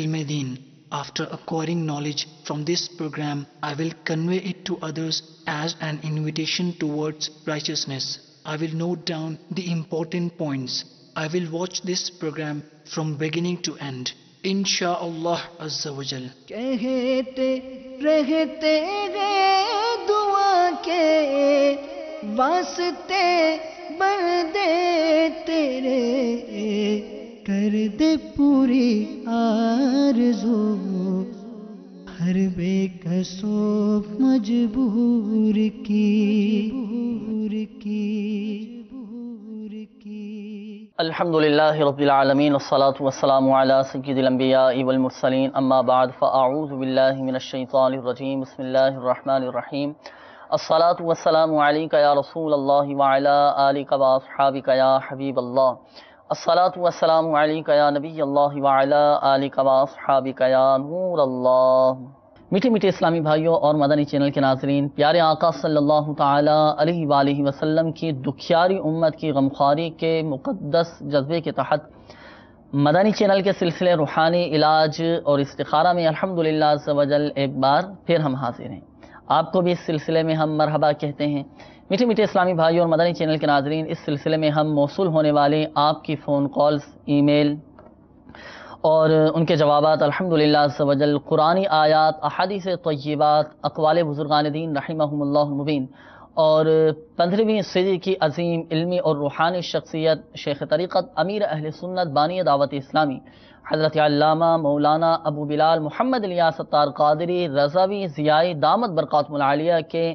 ilm deen. After acquiring knowledge from this program, I will convey it to others as an invitation towards righteousness. I will note down the important points. I will watch this program from beginning to end. Insha'Allah Azza wa Jal. کہتے رہتے ہیں دعا کے واسطے بندے تیرے، کر دے پوری آرزو ہر بے کسو مجبور کی۔ الحمدللہ رب العالمین والصلاة والسلام علی سید الانبیاء والمرسلین، اما بعد فاعوذ باللہ من الشیطان الرجیم، بسم اللہ الرحمن الرحیم۔ الصلاة والسلام علیک یا رسول اللہ وعلی آلک واصحابک یا حبیب اللہ۔ الصلاة والسلام علیک یا نبی اللہ وعلی آلک واصحابک یا نور اللہ۔ میٹھے میٹھے اسلامی بھائیوں اور مدنی چینل کے ناظرین، پیارے آقا صلی اللہ تعالی علیہ وآلہ وسلم کی دکھیاری امت کی غمخواری کے مقدس جذبے کے تحت مدنی چینل کے سلسلے روحانی علاج اور استخارہ میں الحمدللہ عز و جل ایک بار پھر ہم حاضر ہیں۔ آپ کو بھی اس سلسلے میں ہم مرحبا کہتے ہیں۔ میٹھے میٹھے اسلامی بھائیوں اور مدنی چینل کے ناظرین، اس سلسلے میں ہم موصول ہونے والے آپ کی فون کالز، ای میل اور ان کے جوابات الحمدللہ عز و جل قرآنی آیات، احادیث طیبات، اقوال بزرگان دین رحمہم اللہ المبین اور 15ویں صدی کی عظیم علمی اور روحانی شخصیت شیخ طریقت امیر اہل سنت بانی دعوت اسلامی حضرت علامہ مولانا ابو بلال محمد الیاس ستار قادری رضوی ضیائی دامت برکاتہم العالیہ کے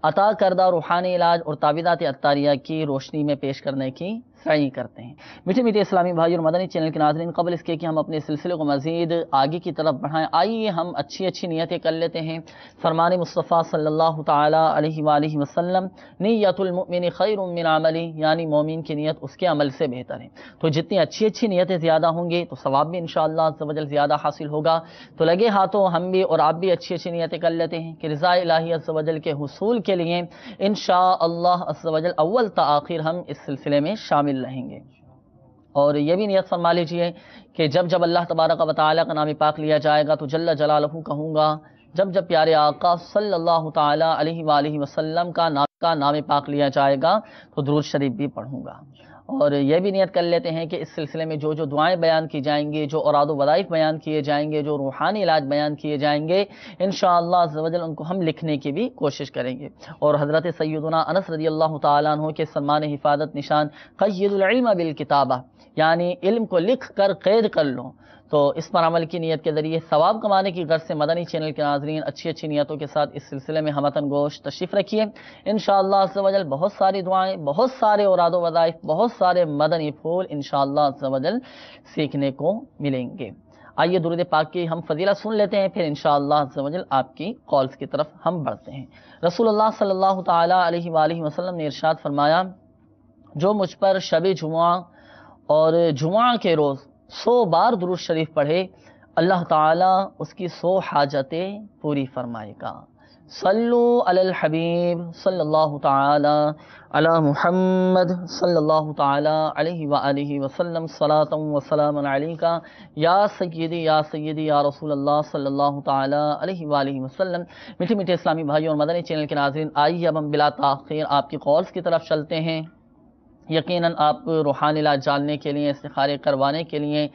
عطا کردہ روحانی علاج اور تعویذات عطاریہ کی روشنی میں پیش کرنے کی سعی کرتے ہیں۔ میٹھے میٹھے اسلامی بھائی اور مدنی چینل کے ناظرین، قبل اس کے کہ ہم اپنے سلسلے کو مزید آگے کی طرف بڑھائیں، آئیے ہم اچھی نیتیں کر لیتے ہیں۔ فرمان مصطفیٰ صلی اللہ تعالی علیہ وآلہ وسلم، نیت المؤمن خیر من عملی، یعنی مومن کی نیت اس کے عمل سے بہتر ہے۔ تو جتنی اچھی نیتیں زیادہ ہوں گی تو ثواب بھی انشاءاللہ عز و جل زیادہ حاصل ہوگا۔ تو لگے ہاتھوں ہم بھی اور آپ بھی اچھی نیتیں کر لیتے ہیں کہ رضا الہی عز و جل کے حصول کے لیے انشاءاللہ عز و جل اول تا آخر ہم اس سلسلے میں شامل رہیں گے۔ اور یہ بھی نیت فرما لیجئے کہ جب اللہ تبارک و تعالی کا نام پاک لیا جائے گا تو جل جلالہ کہوں گا، جب پیارے آقا صلی اللہ تعالی علیہ وآلہ وسلم کا نام پاک لیا جائے گا تو درود شریف بھی پڑھوں گا۔ اور یہ بھی نیت کر لیتے ہیں کہ اس سلسلے میں جو دعائیں بیان کی جائیں گی، جو اوراد و وظائف بیان کیے جائیں گے، جو روحانی علاج بیان کیے جائیں گے، انشاءاللہ عز و جل ان کو ہم لکھنے کی بھی کوشش کریں گے۔ اور حضرت سیدنا انس رضی اللہ تعالیٰ عنہ کے سلمان حفاظت نشان قید العلم بالکتابہ، یعنی علم کو لکھ کر قید کر لو، تو اس پر عمل کی نیت کے ذریعے ثواب کمانے کی غرض سے مدنی چینل کے ناظرین اچھی نیتوں کے ساتھ اس سلسلے میں ہمتن گوش تشریف رکھیے۔ انشاءاللہ عز و جل بہت ساری دعائیں، بہت سارے اوراد و وظائف، بہت سارے مدنی پھول انشاءاللہ عز و جل سیکھنے کو ملیں گے۔ آئیے درود پاک کی ہم فضیلت سن لیتے ہیں، پھر انشاءاللہ عز و جل آپ کی کالز کی طرف ہم بڑھتے ہیں۔ رسول اللہ صلی اللہ تعالی علیہ وآلہ وسلم نے ارشاد فرمایا، جو مجھ پر شب جمعہ اور جمعہ کے روز 100 بار درود شریف پڑھے، اللہ تعالیٰ اس کی 100 حاجتیں پوری فرمائے گا۔ صلو علی الحبیب صلی اللہ تعالی علی محمد صلی اللہ تعالی علیہ وآلہ وسلم، صلاۃ و سلام علیک یا سیدی یا رسول اللہ صلی اللہ تعالی علیہ وآلہ وسلم۔ میٹھے میٹھے اسلامی بھائیوں اور مدنی چینل کے ناظرین، آئیے اب ہم بلا تاخیر آپ کی کالز کی طرف چلتے ہیں۔ یقیناً آپ روحانی علاج جاننے کے لیے، استخارے کروانے کے لیے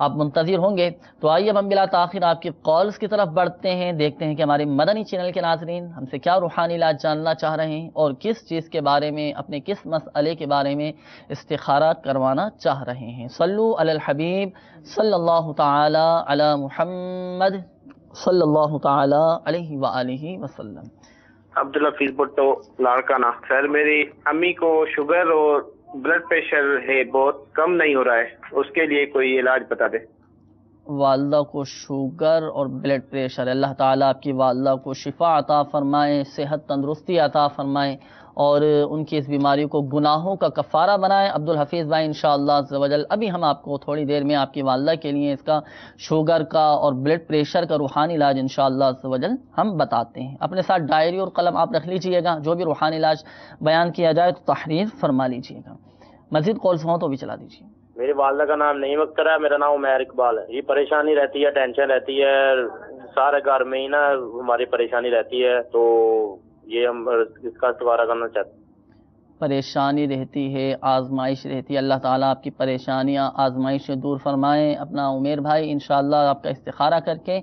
آپ منتظر ہوں گے، تو آئیے اب ہم بلا تاخیر آپ کی کالز کی طرف بڑھتے ہیں، دیکھتے ہیں کہ ہمارے مدنی چینل کے ناظرین ہم سے کیا روحانی علاج جاننا چاہ رہے ہیں اور کس چیز کے بارے میں، اپنے کس مسئلے کے بارے میں استخارہ کروانا چاہ رہے ہیں۔ صلو علی الحبیب صلی اللہ تعالی علی محمد صلی اللہ تعالی علیہ وآلہ وسلم۔ عبدالحفیظ بھٹو لاڑکانہ، سر میری امی کو شوگر اور بلڈ پریشر ہے، بہت کم نہیں ہو رہا ہے، اس کے لیے کوئی علاج بتا دے۔ والدہ کو شوگر اور بلڈ پریشر، اللہ تعالیٰ آپ کی والدہ کو شفا عطا فرمائے، صحت تندرستی عطا فرمائے اور ان کی اس بیماری کو گناہوں کا کفارہ بنائے۔ عبدالحفیظ بھائی انشاءاللہ عز و جل ابھی ہم آپ کو تھوڑی دیر میں آپ کی والدہ کے لیے اس کا شوگر کا اور بلڈ پریشر کا روحانی علاج انشاءاللہ عز و جل ہم بتاتے ہیں۔ اپنے ساتھ ڈائری اور قلم آپ رکھ لیجئے گا، جو بھی روحانی علاج بیان کیا جائے تو تحریر فرما لیجئے گا۔ مزید کالز ہوں تو بھی چلا دیجیے۔ میری والدہ کا نام نعیم اختر ہے، میرا نام عمیر اقبال ہے. یہ پریشانی رہتی ہے، ٹینشن رہتی ہے، سارے گھر میں ہی نا ہماری پریشانی رہتی ہے، تو یہ ہم اس کا استفارہ کرنا چاہتے ہیں. پریشانی رہتی ہے، آزمائش رہتی ہے. اللہ تعالیٰ آپ کی پریشانیاں آزمائش سے دور فرمائیں. اپنا عمیر بھائی انشاءاللہ آپ کا استخارہ کر کے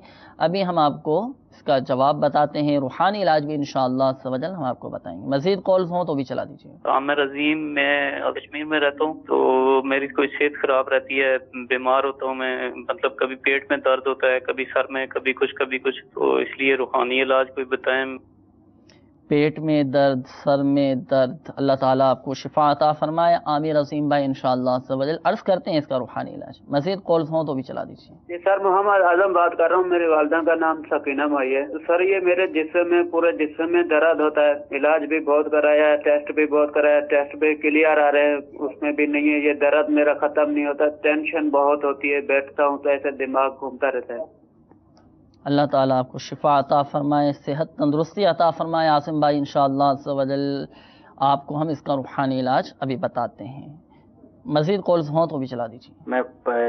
ابھی ہم آپ کو اس کا جواب بتاتے ہیں. روحانی علاج بھی انشاءاللہ عز و جل ہم آپ کو بتائیں گے. مزید کالز ہوں تو بھی چلا دیجیے. عامر عظیم، میں کشمیر میں رہتا ہوں، تو میری کوئی صحت خراب رہتی ہے، بیمار ہوتا ہوں میں، مطلب کبھی پیٹ میں درد ہوتا ہے، کبھی سر میں، کبھی کچھ، تو اس لیے روحانی علاج کوئی بتائیں. پیٹ میں درد، سر میں درد، اللہ تعالیٰ آپ کو شفا عطا فرمائے. عامر عظیم بھائی انشاءاللہ عز و جل عرض کرتے ہیں اس کا روحانی علاج. مزید کالز ہوں تو بھی چلا دیجیے. جی سر، محمد اعظم بات کر رہا ہوں. میری والدہ کا نام سکینہ بھائی ہے. سر یہ میرے جسم میں، پورے جسم میں درد ہوتا ہے. علاج بھی بہت کرایا ہے، ٹیسٹ بھی بہت کرایا ہے، ٹیسٹ بھی کلیئر آ رہے ہیں، اس میں بھی نہیں ہے. یہ درد میرا ختم نہیں ہوتا، ٹینشن بہت ہوتی ہے، بیٹھتا ہوں تو ایسے دماغ گھومتا رہتا ہے. اللہ تعالیٰ آپ کو شفا عطا فرمائے، صحت تندرستی عطا فرمائے. عاصم بھائی انشاءاللہ عز و جل آپ کو ہم اس کا روحانی علاج ابھی بتاتے ہیں. مزید کالز ہوں تو بھی چلا دیجیے. میں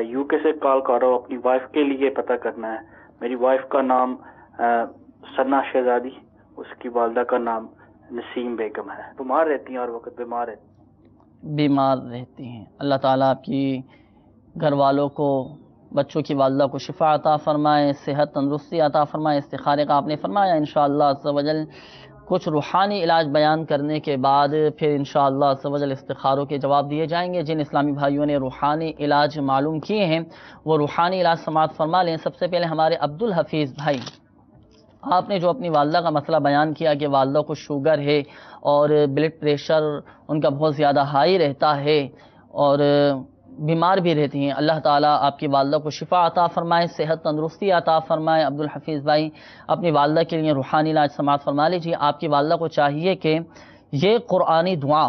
یو کے سے کال کر رہا ہوں، اپنی وائف کے لیے پتہ کرنا ہے. میری وائف کا نام ثنا شہزادی، اس کی والدہ کا نام نسیم بیگم ہے. بیمار رہتی ہیں، ہر وقت بیمار رہتی ہیں. اللہ تعالیٰ آپ کی گھر والوں کو، بچوں کی والدہ کو شفا عطا فرمائے، صحت تندرستی عطا فرمائے. استخارے کا آپ نے فرمایا انشاءاللہ عز و جل کچھ روحانی علاج بیان کرنے کے بعد پھر انشاءاللہ عز و جل استخاروں کے جواب دیے جائیں گے. جن اسلامی بھائیوں نے روحانی علاج معلوم کیے ہیں وہ روحانی علاج سماعت فرما لیں. سب سے پہلے ہمارے عبدالحفیظ بھائی، آپ نے جو اپنی والدہ کا مسئلہ بیان کیا کہ والدہ کو شوگر ہے اور بلڈ پریشر ان کا بہت زیادہ ہائی رہتا ہے اور بیمار بھی رہتی ہیں. اللہ تعالیٰ آپ کی والدہ کو شفا عطا فرمائے، صحت تندرستی عطا فرمائے. عبدالحفیظ بھائی اپنی والدہ کے لیے روحانی علاج سماعت فرما لیجیے. آپ کی والدہ کو چاہیے کہ یہ قرآنی دعا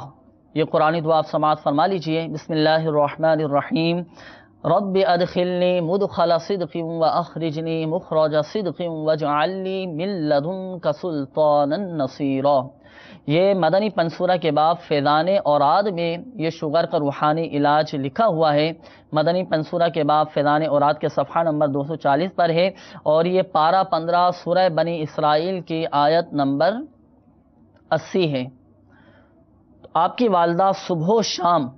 آپ سماعت فرما لیجیے. بسم اللہ الرحمن الرحیم. رب ادخلنی مدخل صدق واخرجنی مخرج صدق واجعل لی من لدنک سلطانا نصیرا. یہ مدنی پنسورہ کے باب فیضان اوراد میں یہ شوگر کا روحانی علاج لکھا ہوا ہے. مدنی پنسورہ کے باب فیضان اوراد کے صفحہ نمبر 240 پر ہے اور یہ پارہ 15 سورہ بنی اسرائیل کی آیت نمبر 80 ہے. آپ کی والدہ صبح و شام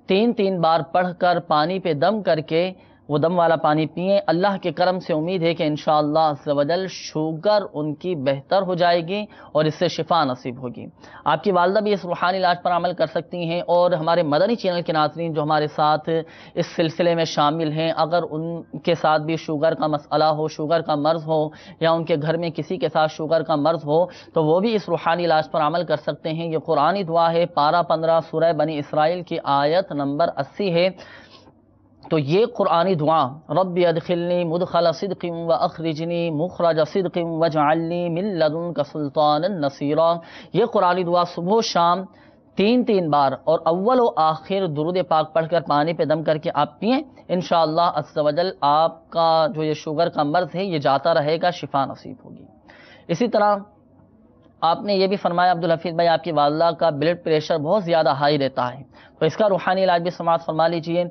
3 بار پڑھ کر پانی پہ دم کر کے وہ دم والا پانی پئیں. اللہ کے کرم سے امید ہے کہ انشاءاللہ عز و جل شوگر ان کی بہتر ہو جائے گی اور اس سے شفا نصیب ہوگی. آپ کی والدہ بھی اس روحانی علاج پر عمل کر سکتی ہیں. اور ہمارے مدنی چینل کے ناظرین جو ہمارے ساتھ اس سلسلے میں شامل ہیں، اگر ان کے ساتھ بھی شوگر کا مسئلہ ہو، شوگر کا مرض ہو، یا ان کے گھر میں کسی کے ساتھ شوگر کا مرض ہو، تو وہ بھی اس روحانی علاج پر عمل کر سکتے ہیں. یہ قرآنی دعا ہے، پارہ 15 سورہ بنی اسرائیل کی آیت نمبر 80 ہے. تو یہ قرآنی دعا رب ادخلنی مدخل صدق واخرجنی مخرج صدق واجعلنی من لدنک سلطانا نصیرا، یہ قرآنی دعا صبح و شام 3 بار اور اول و آخر درود پاک پڑھ کر پانی پہ دم کر کے آپ پئیں. انشاءاللہ عز و جل آپ کا جو یہ شوگر کا مرض ہے یہ جاتا رہے گا، شفا نصیب ہوگی. اسی طرح آپ نے یہ بھی فرمایا عبدالحفیظ بھائی آپ کی والدہ کا بلڈ پریشر بہت زیادہ ہائی رہتا ہے، تو اس کا روحانی علاج بھی سماعت فرما لیجئے.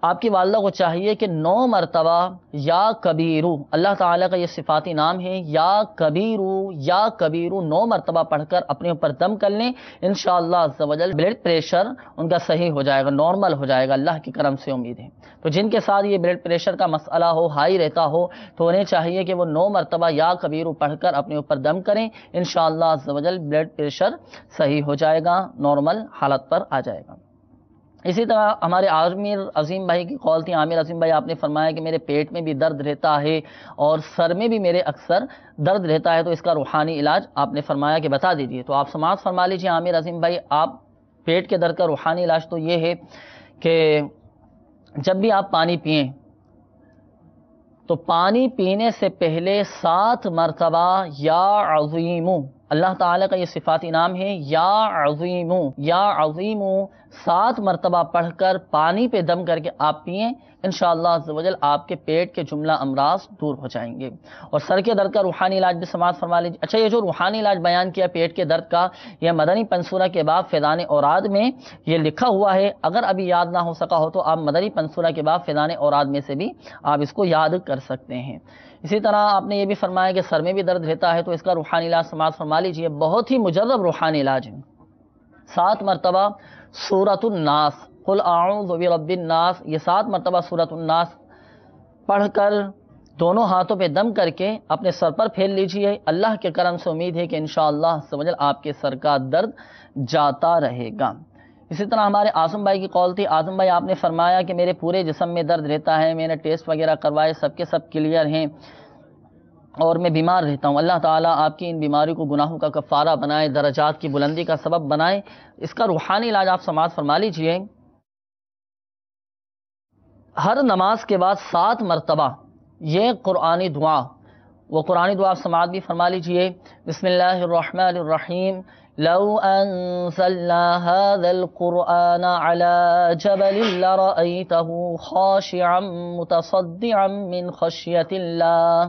آپ کی والدہ کو چاہیے کہ 9 مرتبہ یا کبیرو، اللہ تعالیٰ کا یہ صفاتی نام ہے، یا کبیرو 9 مرتبہ پڑھ کر اپنے اوپر دم کر لیں. انشاءاللہ عز و جل بلڈ پریشر ان کا صحیح ہو جائے گا، نارمل ہو جائے گا، اللہ کی کرم سے امید ہے. تو جن کے ساتھ یہ بلڈ پریشر کا مسئلہ ہو، ہائی رہتا ہو، تو انہیں چاہیے کہ وہ 9 مرتبہ یا کبیرو پڑھ کر اپنے اوپر دم کریں. انشاءاللہ عز و جل بلڈ پریشر صحیح ہو جائے گا، نارمل حالت پر آ جائے گا. اسی طرح ہمارے عامر عظیم بھائی کی قول تھی. عامر عظیم بھائی آپ نے فرمایا کہ میرے پیٹ میں بھی درد رہتا ہے اور سر میں بھی میرے اکثر درد رہتا ہے، تو اس کا روحانی علاج آپ نے فرمایا کہ بتا دیجیے. تو آپ سماعت فرما لیجیے. عامر عظیم بھائی آپ پیٹ کے درد کا روحانی علاج تو یہ ہے کہ جب بھی آپ پانی پئیں تو پانی پینے سے پہلے 7 مرتبہ یا عظیم اللہ تعالیٰ کا یہ صفاتی نام ہے یا عظیمو، یا عظیمو 7 مرتبہ پڑھ کر پانی پہ دم کر کے آپ پئیں، انشاءاللہ عز و جل آپ کے پیٹ کے جملہ امراض دور ہو جائیں گے۔ اور سر کے درد کا روحانی علاج بھی سماعت فرما لیجیے۔ اچھا، یہ جو روحانی علاج بیان کیا پیٹ کے درد کا، یہ مدنی پنسورہ کے باب فیضان اوراد میں یہ لکھا ہوا ہے، اگر ابھی یاد نہ ہو سکا ہو تو آپ مدنی پنسورہ کے باب فیضان اوراد میں سے بھی آپ اس کو یاد کر سکتے ہیں۔ اسی طرح آپ نے یہ بھی فرمایا کہ سر میں بھی درد رہتا ہے تو اس کا روحانی علاج سماعت فرما لیجیے، بہت ہی مجرب روحانی علاج ہے۔ 7 مرتبہ سورۃ الناس، قل اعوذ برب الناس، یہ 7 مرتبہ سورۃ الناس پڑھ کر دونوں ہاتھوں پہ دم کر کے اپنے سر پر پھیر لیجیے۔ اللہ کے کرم سے امید ہے کہ انشاءاللہ عز و جل آپ کے سر کا درد جاتا رہے گا۔ اسی طرح ہمارے اعظم بھائی کی قول تھی، اعظم بھائی آپ نے فرمایا کہ میرے پورے جسم میں درد رہتا ہے، میں نے ٹیسٹ وغیرہ کروائے، سب کے سب کلیئر ہیں اور میں بیمار رہتا ہوں۔ اللہ تعالیٰ آپ کی ان بیماریوں کو گناہوں کا کفارہ بنائے، درجات کی بلندی کا سبب بنائے۔ اس کا روحانی علاج آپ سماعت فرما لیجئے۔ ہر نماز کے بعد 7 مرتبہ یہ قرآنی دعا، وہ قرآنی دعا آپ سماعت بھی فرما لیجئے۔ بسم اللہ الرحمن الرحیم، لو انزلنا هذا القرآن على جبل لرأيته خاشعا متصدعا من خشية الله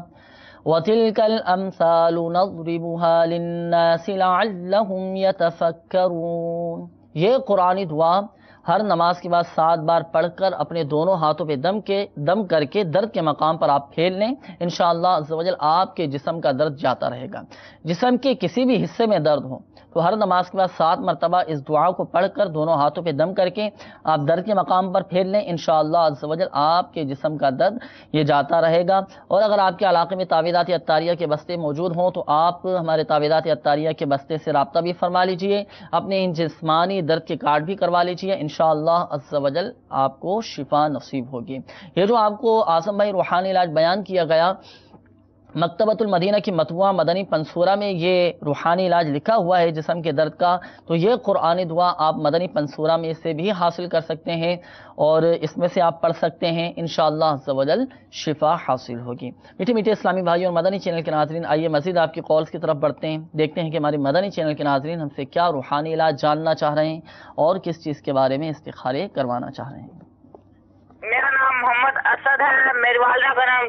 وتلك الأمثال نضربها للناس لعلهم يتفكرون۔ یہ قرآنی دعا ہر نماز کے بعد 7 بار پڑھ کر اپنے دونوں ہاتھوں پہ دم کر کے درد کے مقام پر آپ پھیر لیں، انشاءاللہ عز و جل آپ کے جسم کا درد جاتا رہے گا۔ جسم کے کسی بھی حصے میں درد ہو تو ہر نماز کے بعد 7 مرتبہ اس دعا کو پڑھ کر دونوں ہاتھوں پہ دم کر کے آپ درد کے مقام پر پھیر لیں، انشاءاللہ عز و جل آپ کے جسم کا درد یہ جاتا رہے گا۔ اور اگر آپ کے علاقے میں تعویذات عطاریہ کے بستے موجود ہوں تو آپ ہمارے تعویذات عطاریہ کے بستے سے رابطہ بھی فرما لیجئے، اپنے ان جسمانی درد کے کارڈ بھی کروا لیجئے، انشاءاللہ عز و جل آپ کو شفا نصیب ہوگی۔ یہ جو آپ کو اعظم بھائی روحانی علاج بیان کیا گیا، مکتبۃ المدینہ کی مطبوعہ مدنی پنسورہ میں یہ روحانی علاج لکھا ہوا ہے جسم کے درد کا، تو یہ قرآنی دعا آپ مدنی پنسورہ میں سے بھی حاصل کر سکتے ہیں اور اس میں سے آپ پڑھ سکتے ہیں، انشاءاللہ عز و جل شفا حاصل ہوگی۔ میٹھے میٹھے اسلامی بھائیوں اور مدنی چینل کے ناظرین، آئیے مزید آپ کی کالز کی طرف بڑھتے ہیں، دیکھتے ہیں کہ ہمارے مدنی چینل کے ناظرین ہم سے کیا روحانی علاج جاننا چاہ رہے ہیں اور کس چیز کے بارے میں استخارے کروانا چاہ رہے ہیں۔ میرا نام محمد اسد ہے، میری والدہ کا نام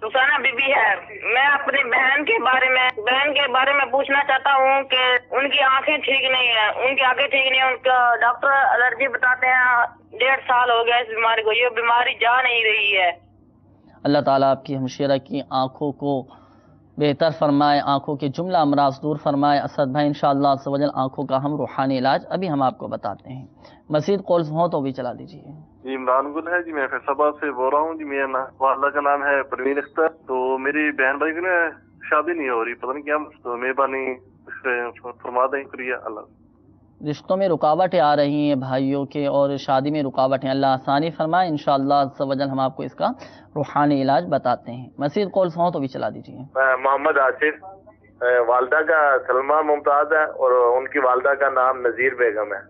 رخسانہ بی بی ہے۔ میں اپنی بہن کے بارے میں پوچھنا چاہتا ہوں کہ ان کی آنکھیں ٹھیک نہیں ہیں، ان کا ڈاکٹر الرجی بتاتے ہیں، 1.5 سال ہو گیا اس بیماری کو، یہ بیماری جا نہیں رہی ہے۔ اللہ تعالیٰ آپ کی ہمشیرہ کی آنکھوں کو بہتر فرمائے، آنکھوں کے جملہ امراض دور فرمائے۔ اسد بھائی انشاءاللہ عز و جل آنکھوں کا ہم روحانی علاج ابھی ہم آپ کو بتاتے ہیں، مزید کالز ہوں تو بھی چلا دیجیے۔ جی عمران گل ہے جی، میں فیصل آباد سے بول رہا ہوں جی، میرا والدہ کا نام ہے پروین اختر، تو میری بہن بھائی کی نا شادی نہیں ہو رہی، پتہ نہیں کیا، تو مہربانی فرما دیں، شکریہ اللہ۔ رشتوں میں رکاوٹیں آ رہی ہیں بھائیوں کے اور شادی میں رکاوٹیں، اللہ آسانی فرمائے، انشاءاللہ عز و جل ہم آپ کو اس کا روحانی علاج بتاتے ہیں۔ مزید کالز ہوں تو بھی چلا دیجیے۔ محمد آصف، والدہ کا سلمہ ممتاز ہے اور ان کی والدہ کا نام نذیر بیگم ہے۔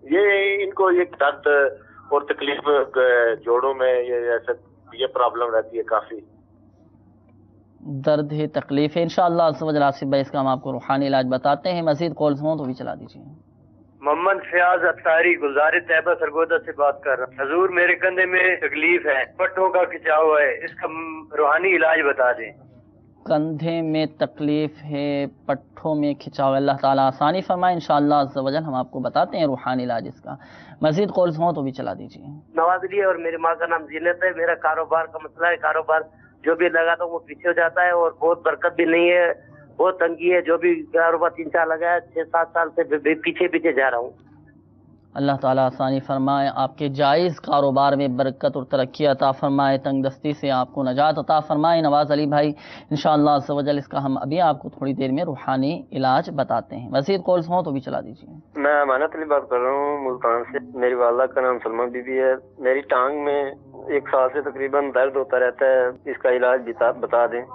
یہ ان کو یہ درد اور تکلیف جوڑوں میں یہ پرابلم رہتی ہے، کافی درد ہے، تکلیف ہے، انشاءاللہ عز و جل آصف بھائی اس کا ہم آپ کو روحانی علاج بتاتے ہیں۔ مزید کالز ہوں تو بھی چلا دیجیے۔ محمد فیاض اختاری، گلزار طیبہ سرگودا سے بات کر رہا ہوں۔ حضور میرے کندھے میں تکلیف ہے، پٹھوں کا کھچاؤ ہے، اس کا روحانی علاج بتا دیں۔ کندھے میں تکلیف ہے، پٹھوں میں کھچاؤ، اللہ تعالیٰ آسانی فرمائے، انشاءاللہ عز و جل ہم آپ کو بتاتے ہیں روحانی علاج اس کا۔ مزید کالز ہوں تو بھی چلا دیجیے۔ نواز علی ہے اور میری ماں کا نام زینت ہے۔ میرا کاروبار کا مسئلہ ہے، کاروبار جو بھی لگاتا ہوں وہ پیچھے ہو جاتا ہے اور بہت برکت بھی نہیں ہے، بہت تنگی ہے، جو بھی کاروبار 3-4 لگایا 6-7 سال سے پیچھے جا رہا ہوں۔ اللہ تعالیٰ آسانی فرمائے، آپ کے جائز کاروبار میں برکت اور ترقی عطا فرمائے، تنگ دستی سے آپ کو نجات عطا فرمائے۔ نواز علی بھائی انشاءاللہ عز و جل اس کا ہم ابھی آپ کو تھوڑی دیر میں روحانی علاج بتاتے ہیں۔ مزید کالز ہوں تو بھی چلا دیجیے۔ میں امانت علی بات کر رہا ہوں ملتان سے۔ میری والدہ کا نام سلمہ بی بی ہے۔ میری ٹانگ میں 1 سال سے تقریباً درد ہوتا رہتا ہے، اس کا علاج بتا دیں۔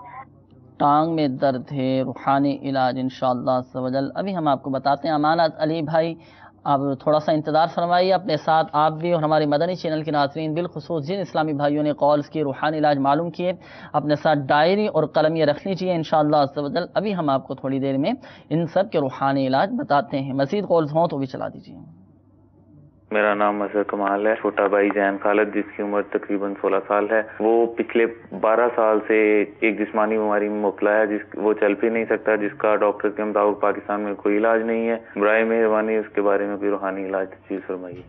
ٹانگ میں درد ہے، روحانی علاج انشاءاللہ عز و جل ابھی ہم آپ کو بتاتے ہیں۔ امانت علی بھائی آپ تھوڑا سا انتظار فرمائیے، اپنے ساتھ آپ بھی اور ہمارے مدنی چینل کے ناظرین بالخصوص جن اسلامی بھائیوں نے کالز کی روحانی علاج معلوم کیے، اپنے ساتھ ڈائری اور قلم یہ رکھ لیجیے انشاءاللہ عز و جل۔ ابھی ہم آپ کو تھوڑی دیر میں ان سب کے روحانی علاج بتاتے ہیں۔ مزید کالز ہوں تو بھی چلا دیجیے۔ میرا نام اظہر کمال ہے۔ چھوٹا بھائی زین خالد جس کی عمر تقریباً 16 سال ہے، وہ پچھلے 12 سال سے ایک جسمانی بیماری میں مبتلا ہے، وہ چل بھی نہیں سکتا، جس کا ڈاکٹر کے مطابق پاکستان میں کوئی علاج نہیں ہے۔ برائے مہربانی اس کے بارے میں بھی روحانی علاج تجویز فرمائیے۔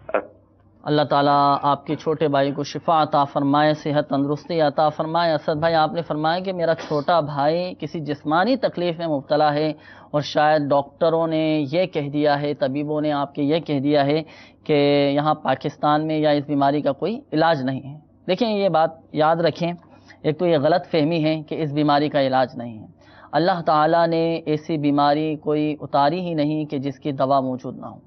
اللہ تعالیٰ آپ کے چھوٹے بھائی کو شفا عطا فرمائے، صحت تندرستی عطا فرمائے۔ اسد بھائی آپ نے فرمایا کہ میرا چھوٹا بھائی کسی جسمانی تکلیف میں مبتلا ہے اور شاید ڈاکٹروں نے یہ کہہ دیا ہے، طبیبوں نے آپ کے یہ کہہ دیا ہے کہ یہاں پاکستان میں یا اس بیماری کا کوئی علاج نہیں ہے۔ دیکھیں یہ بات یاد رکھیں، ایک تو یہ غلط فہمی ہے کہ اس بیماری کا علاج نہیں ہے۔ اللہ تعالیٰ نے ایسی بیماری کوئی اتاری ہی نہیں کہ جس کی دوا موجود نہ ہو،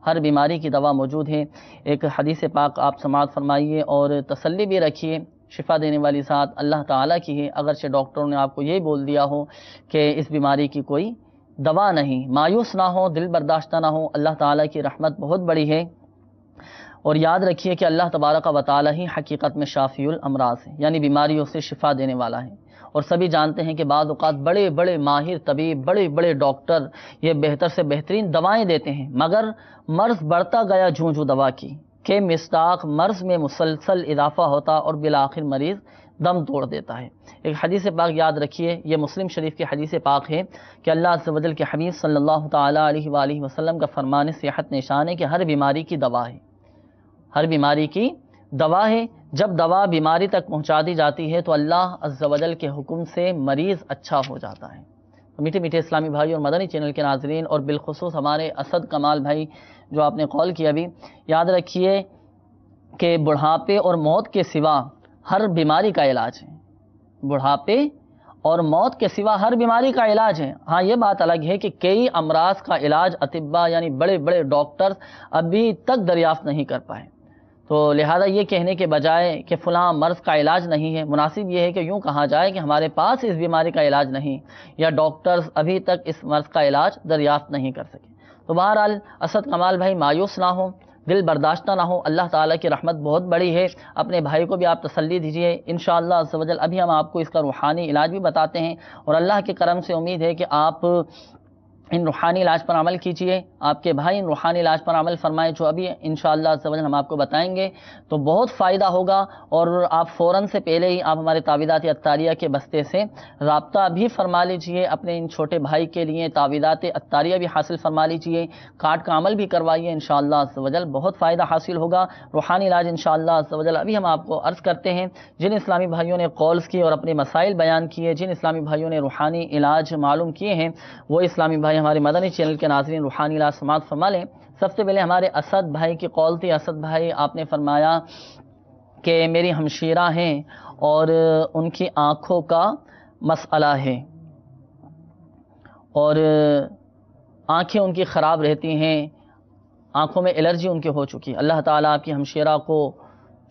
ہر بیماری کی دوا موجود ہے۔ ایک حدیث پاک آپ سماعت فرمائیے اور تسلی بھی رکھیے، شفا دینے والی ذات اللہ تعالیٰ کی ہے، اگرچہ ڈاکٹروں نے آپ کو یہی بول دیا ہو کہ اس بیماری کی کوئی دوا نہیں۔ مایوس نہ ہو، دل برداشتہ نہ ہو، اللہ تعالیٰ کی رحمت بہت بڑی ہے۔ اور یاد رکھیے کہ اللہ تبارک و تعالیٰ ہی حقیقت میں شافی الامراض ہے، یعنی بیماریوں سے شفا دینے والا ہے۔ اور سبھی جانتے ہیں کہ بعض اوقات بڑے بڑے ماہر طبیب، بڑے بڑے ڈاکٹر یہ بہتر سے بہترین دوائیں دیتے ہیں، مگر مرض بڑھتا گیا جوں جوں دوا کی کہ مصداق مرض میں مسلسل اضافہ ہوتا اور بالآخر مریض دم توڑ دیتا ہے۔ ایک حدیث پاک یاد رکھیے، یہ مسلم شریف کی حدیث پاک ہے کہ اللہ عز و جل کے حبیب صلی اللہ تعالیٰ علیہ وآلہ وسلم کا فرمان صحت نشان ہے کہ ہر بیماری کی دوا ہے، ہر بیماری کی دوا ہے۔ جب دوا بیماری تک پہنچا دی جاتی ہے تو اللہ عز و جل کے حکم سے مریض اچھا ہو جاتا ہے۔ میٹھے میٹھے اسلامی بھائی اور مدنی چینل کے ناظرین اور بالخصوص ہمارے اسد کمال بھائی جو آپ نے کال کیا ابھی، یاد رکھیے کہ بڑھاپے اور موت کے سوا ہر بیماری کا علاج ہے۔ بڑھاپے اور موت کے سوا ہر بیماری کا علاج ہے۔ ہاں یہ بات الگ ہے کہ کئی امراض کا علاج اطباء یعنی بڑے بڑے ڈاکٹرز ابھی تک دریافت نہیں کر پائے، تو لہذا یہ کہنے کے بجائے کہ فلاں مرض کا علاج نہیں ہے، مناسب یہ ہے کہ یوں کہا جائے کہ ہمارے پاس اس بیماری کا علاج نہیں، یا ڈاکٹرز ابھی تک اس مرض کا علاج دریافت نہیں کر سکے۔ تو بہرحال اسد کمال بھائی مایوس نہ ہو، دل برداشتہ نہ ہو، اللہ تعالیٰ کی رحمت بہت بڑی ہے۔ اپنے بھائی کو بھی آپ تسلی دیجیے انشاءاللہ عز و جل۔ ابھی ہم آپ کو اس کا روحانی علاج بھی بتاتے ہیں، اور اللہ کے کرم سے امید ہے کہ آپ ان روحانی علاج پر عمل کیجئے، آپ کے بھائی ان روحانی علاج پر عمل فرمائیں جو ابھی انشاءاللہ عز و جل ہم آپ کو بتائیں گے، تو بہت فائدہ ہوگا۔ اور آپ فوراً سے پہلے ہی آپ ہمارے تعویذات عطاریہ کے بستے سے رابطہ بھی فرما لیجئے، اپنے ان چھوٹے بھائی کے لیے تعویذات عطاریہ بھی حاصل فرما لیجئے، کارڈ کا عمل بھی کروائیے، انشاءاللہ عز و جل بہت فائدہ حاصل ہوگا۔ روحانی علاج انشاءاللہ عز و جل ابھی ہم آپ کو عرض کرتے ہیں۔ جن اسلامی بھائیوں نے کالز کی اور اپنے مسائل بیان کیے، جن اسلامی بھائیوں نے روحانی علاج معلوم کیے ہیں، وہ اسلامی بھائی ہمارے مدنی چینل کے ناظرین روحانی علاج سماعت فرما لیں۔ سب سے پہلے ہمارے اسد بھائی کی کال تھی۔ اسد بھائی آپ نے فرمایا کہ میری ہمشیرہ ہیں اور ان کی آنکھوں کا مسئلہ ہے اور آنکھیں ان کی خراب رہتی ہیں، آنکھوں میں الرجی ان کی ہو چکی۔ اللہ تعالیٰ آپ کی ہمشیرہ کو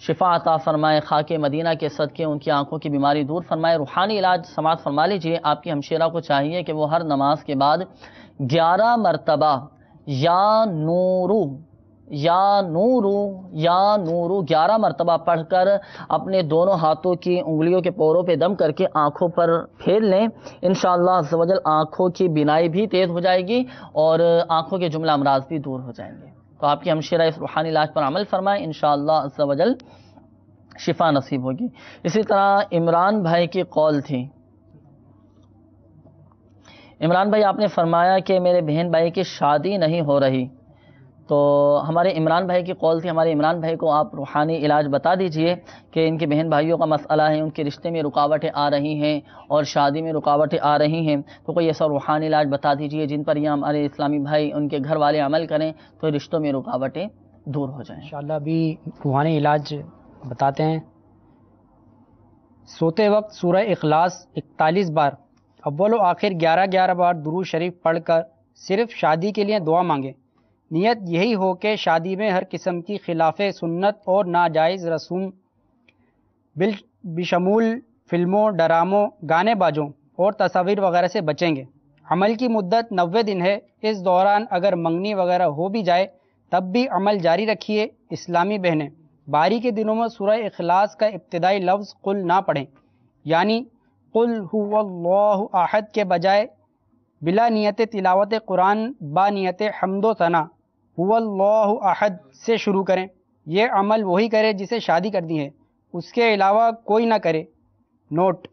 شفا عطا فرمائے، خاک مدینہ کے صدقے ان کی آنکھوں کی بیماری دور فرمائے۔ روحانی علاج سماعت فرما لیجئے۔ آپ کی ہمشیرہ کو چاہیے کہ وہ ہر نماز کے بعد 11 مرتبہ یا نورو یا نورو یا نورو 11 مرتبہ پڑھ کر اپنے دونوں ہاتھوں کی انگلیوں کے پوروں پہ دم کر کے آنکھوں پر پھیر لیں۔ انشاءاللہ عز و جل آنکھوں کی بینائی بھی تیز ہو جائے گی اور آنکھوں کے جملہ امراض بھی دور ہو جائیں گے۔ تو آپ کی ہمشیرہ اس روحانی علاج پر عمل فرمائیں، انشاءاللہ عز و جل شفا نصیب ہوگی۔ اسی طرح عمران بھائی کی کال تھی۔ عمران بھائی آپ نے فرمایا کہ میرے بہن بھائی کی شادی نہیں ہو رہی، تو ہمارے عمران بھائی کی کال تھی۔ ہمارے عمران بھائی کو آپ روحانی علاج بتا دیجئے کہ ان کے بہن بھائیوں کا مسئلہ ہے، ان کے رشتے میں رکاوٹیں آ رہی ہیں اور شادی میں رکاوٹیں آ رہی ہیں، تو کوئی ایسا روحانی علاج بتا دیجئے جن پر یہ ہمارے اسلامی بھائی ان کے گھر والے عمل کریں تو رشتوں میں رکاوٹیں دور ہو جائیں۔ انشاءاللہ ابھی روحانی علاج بتاتے ہیں۔ سوتے وقت سورہ اخلاص 41 بار اول و آخر 11 بار درود شریف پڑھ کر صرف شادی کے لیے دعا مانگیں۔ نیت یہی ہو کہ شادی میں ہر قسم کی خلاف سنت اور ناجائز رسوم بشمول فلموں، ڈراموں، گانے بازوں اور تصاویر وغیرہ سے بچیں گے۔ عمل کی مدت 90 دن ہے۔ اس دوران اگر منگنی وغیرہ ہو بھی جائے تب بھی عمل جاری رکھیے۔ اسلامی بہنیں، باری کے دنوں میں سورہ اخلاص کا ابتدائی لفظ قل نہ پڑھیں، یعنی قل هو اللہ احد کے بجائے بلا نیت تلاوت قرآن با نیت حمد و ثنا هو اللہ احد سے شروع کریں۔ یہ عمل وہی کرے جسے شادی کر دی ہے، اس کے علاوہ کوئی نہ کرے۔ نوٹ: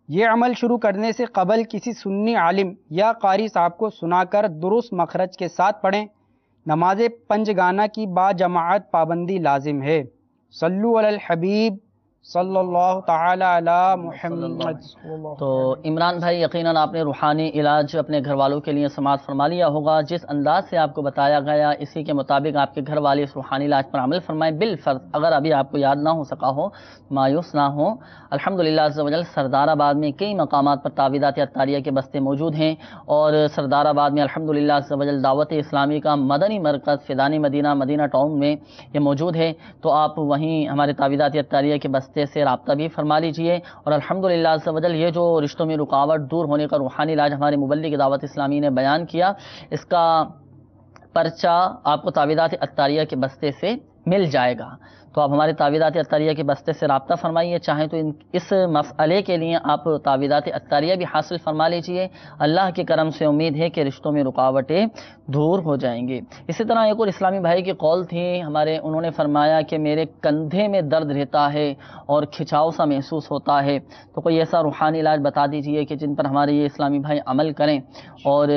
یہ عمل شروع کرنے سے قبل کسی سنی عالم یا قاری صاحب کو سنا کر درست مخرج کے ساتھ پڑھیں۔ نماز پنجگانہ کی با جماعت پابندی لازم ہے۔ صلو علی الحبیب صلی اللہ تعالی علی محمد۔ تو عمران بھائی، یقیناً آپ نے روحانی علاج اپنے گھر والوں کے لیے سماعت فرما لیا ہوگا۔ جس انداز سے آپ کو بتایا گیا اسی کے مطابق آپ کے گھر والے اس روحانی علاج پر عمل فرمائیں۔ بالفرض اگر ابھی آپ کو یاد نہ ہو سکا ہو، مایوس نہ ہو، الحمدللہ عز و جل سردار آباد میں کئی مقامات پر تعویذات اطاریہ کے بستے موجود ہیں، اور سردار آباد میں الحمدللہ عز و جل دعوت اسلامی کا مدنی مرکز فیضان مدینہ مدینہ ٹاؤن میں یہ موجود ہے، تو آپ وہیں ہمارے تعویذات اطاریہ کے بستے سے رابطہ بھی فرما لیجئے۔ اور الحمدللہ عز و جل یہ جو رشتوں میں رکاوٹ دور ہونے کا روحانی علاج ہمارے مبلغ دعوت اسلامی نے بیان کیا، اس کا پرچہ آپ کو تعویذات اطاریہ کے بستے سے مل جائے گا۔ تو آپ ہمارے تعویذات اطاریہ کے بستے سے رابطہ فرمائیے، چاہیں تو اس مسئلے کے لیے آپ تعویذات اطاریہ بھی حاصل فرما لیجئے۔ اللہ کے کرم سے امید ہے کہ رشتوں میں رکاوٹیں دور ہو جائیں گی۔ اسی طرح ایک اور اسلامی بھائی کی قول تھی ہمارے، انہوں نے فرمایا کہ میرے کندھے میں درد رہتا ہے اور کھچاؤ سا محسوس ہوتا ہے، تو کوئی ایسا روحانی علاج بتا دیجئے کہ جن پر ہمارے یہ اسلامی بھائی عمل کریں اور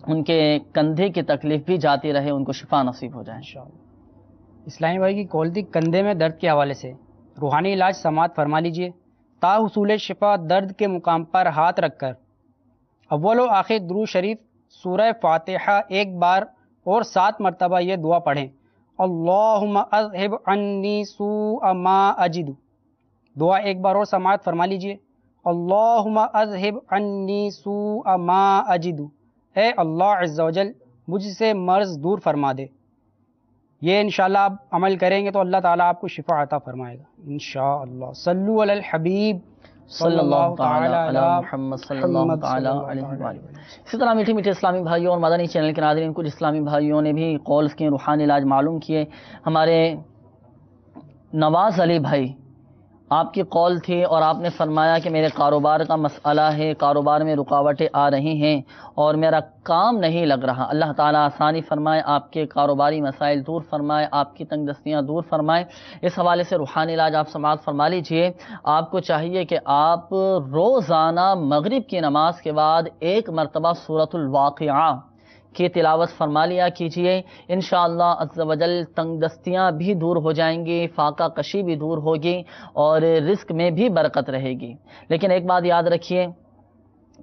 ان کے کندھے کی تکلیف بھی جاتی رہے، ان کو شفا نصیب ہو جائے انشاءاللہ۔ اسلامی بھائی کی کال تھی کندھے میں درد کے حوالے سے، روحانی علاج سماعت فرما لیجئے۔ تا حصول شفا درد کے مقام پر ہاتھ رکھ کر اول و آخر درود شریف سورہ فاتحہ ایک بار اور 7 مرتبہ یہ دعا پڑھیں، اللہم اذہب عنی سوء ما اجد۔ دعا ایک بار اور سماعت فرما لیجئے، اللہم اذہب عنی سوء ما اجد، اے اللہ عز و جل مجھ سے مرض دور فرما دے۔ یہ انشاءاللہ آپ عمل کریں گے تو اللہ تعالیٰ آپ کو شفا عطا فرمائے گا انشاءاللہ۔ صلو علی الحبیب صلی اللہ تعالی علی محمد صلی اللہ تعالی علیہ وآلہ۔ اسی طرح میٹھے میٹھے اسلامی بھائیوں اور مدنی چینل کے ناظرین، کچھ اسلامی بھائیوں نے بھی قولز کے روحانی علاج معلوم کیے۔ ہمارے نواز علی بھائی، آپ کی قول تھی اور آپ نے فرمایا کہ میرے کاروبار کا مسئلہ ہے، کاروبار میں رکاوٹیں آ رہی ہیں اور میرا کام نہیں لگ رہا۔ اللہ تعالیٰ آسانی فرمائے، آپ کے کاروباری مسائل دور فرمائے، آپ کی تنگ دستیاں دور فرمائے۔ اس حوالے سے روحانی علاج آپ سماعت فرما لیجئے۔ آپ کو چاہیے کہ آپ روزانہ مغرب کی نماز کے بعد 1 مرتبہ سورۃ الواقعہ کی تلاوت فرما لیا کیجئے، انشاءاللہ عز و جل تنگ دستیاں بھی دور ہو جائیں گی، فاقہ کشی بھی دور ہوگی اور رزق میں بھی برکت رہے گی۔ لیکن ایک بات یاد رکھیے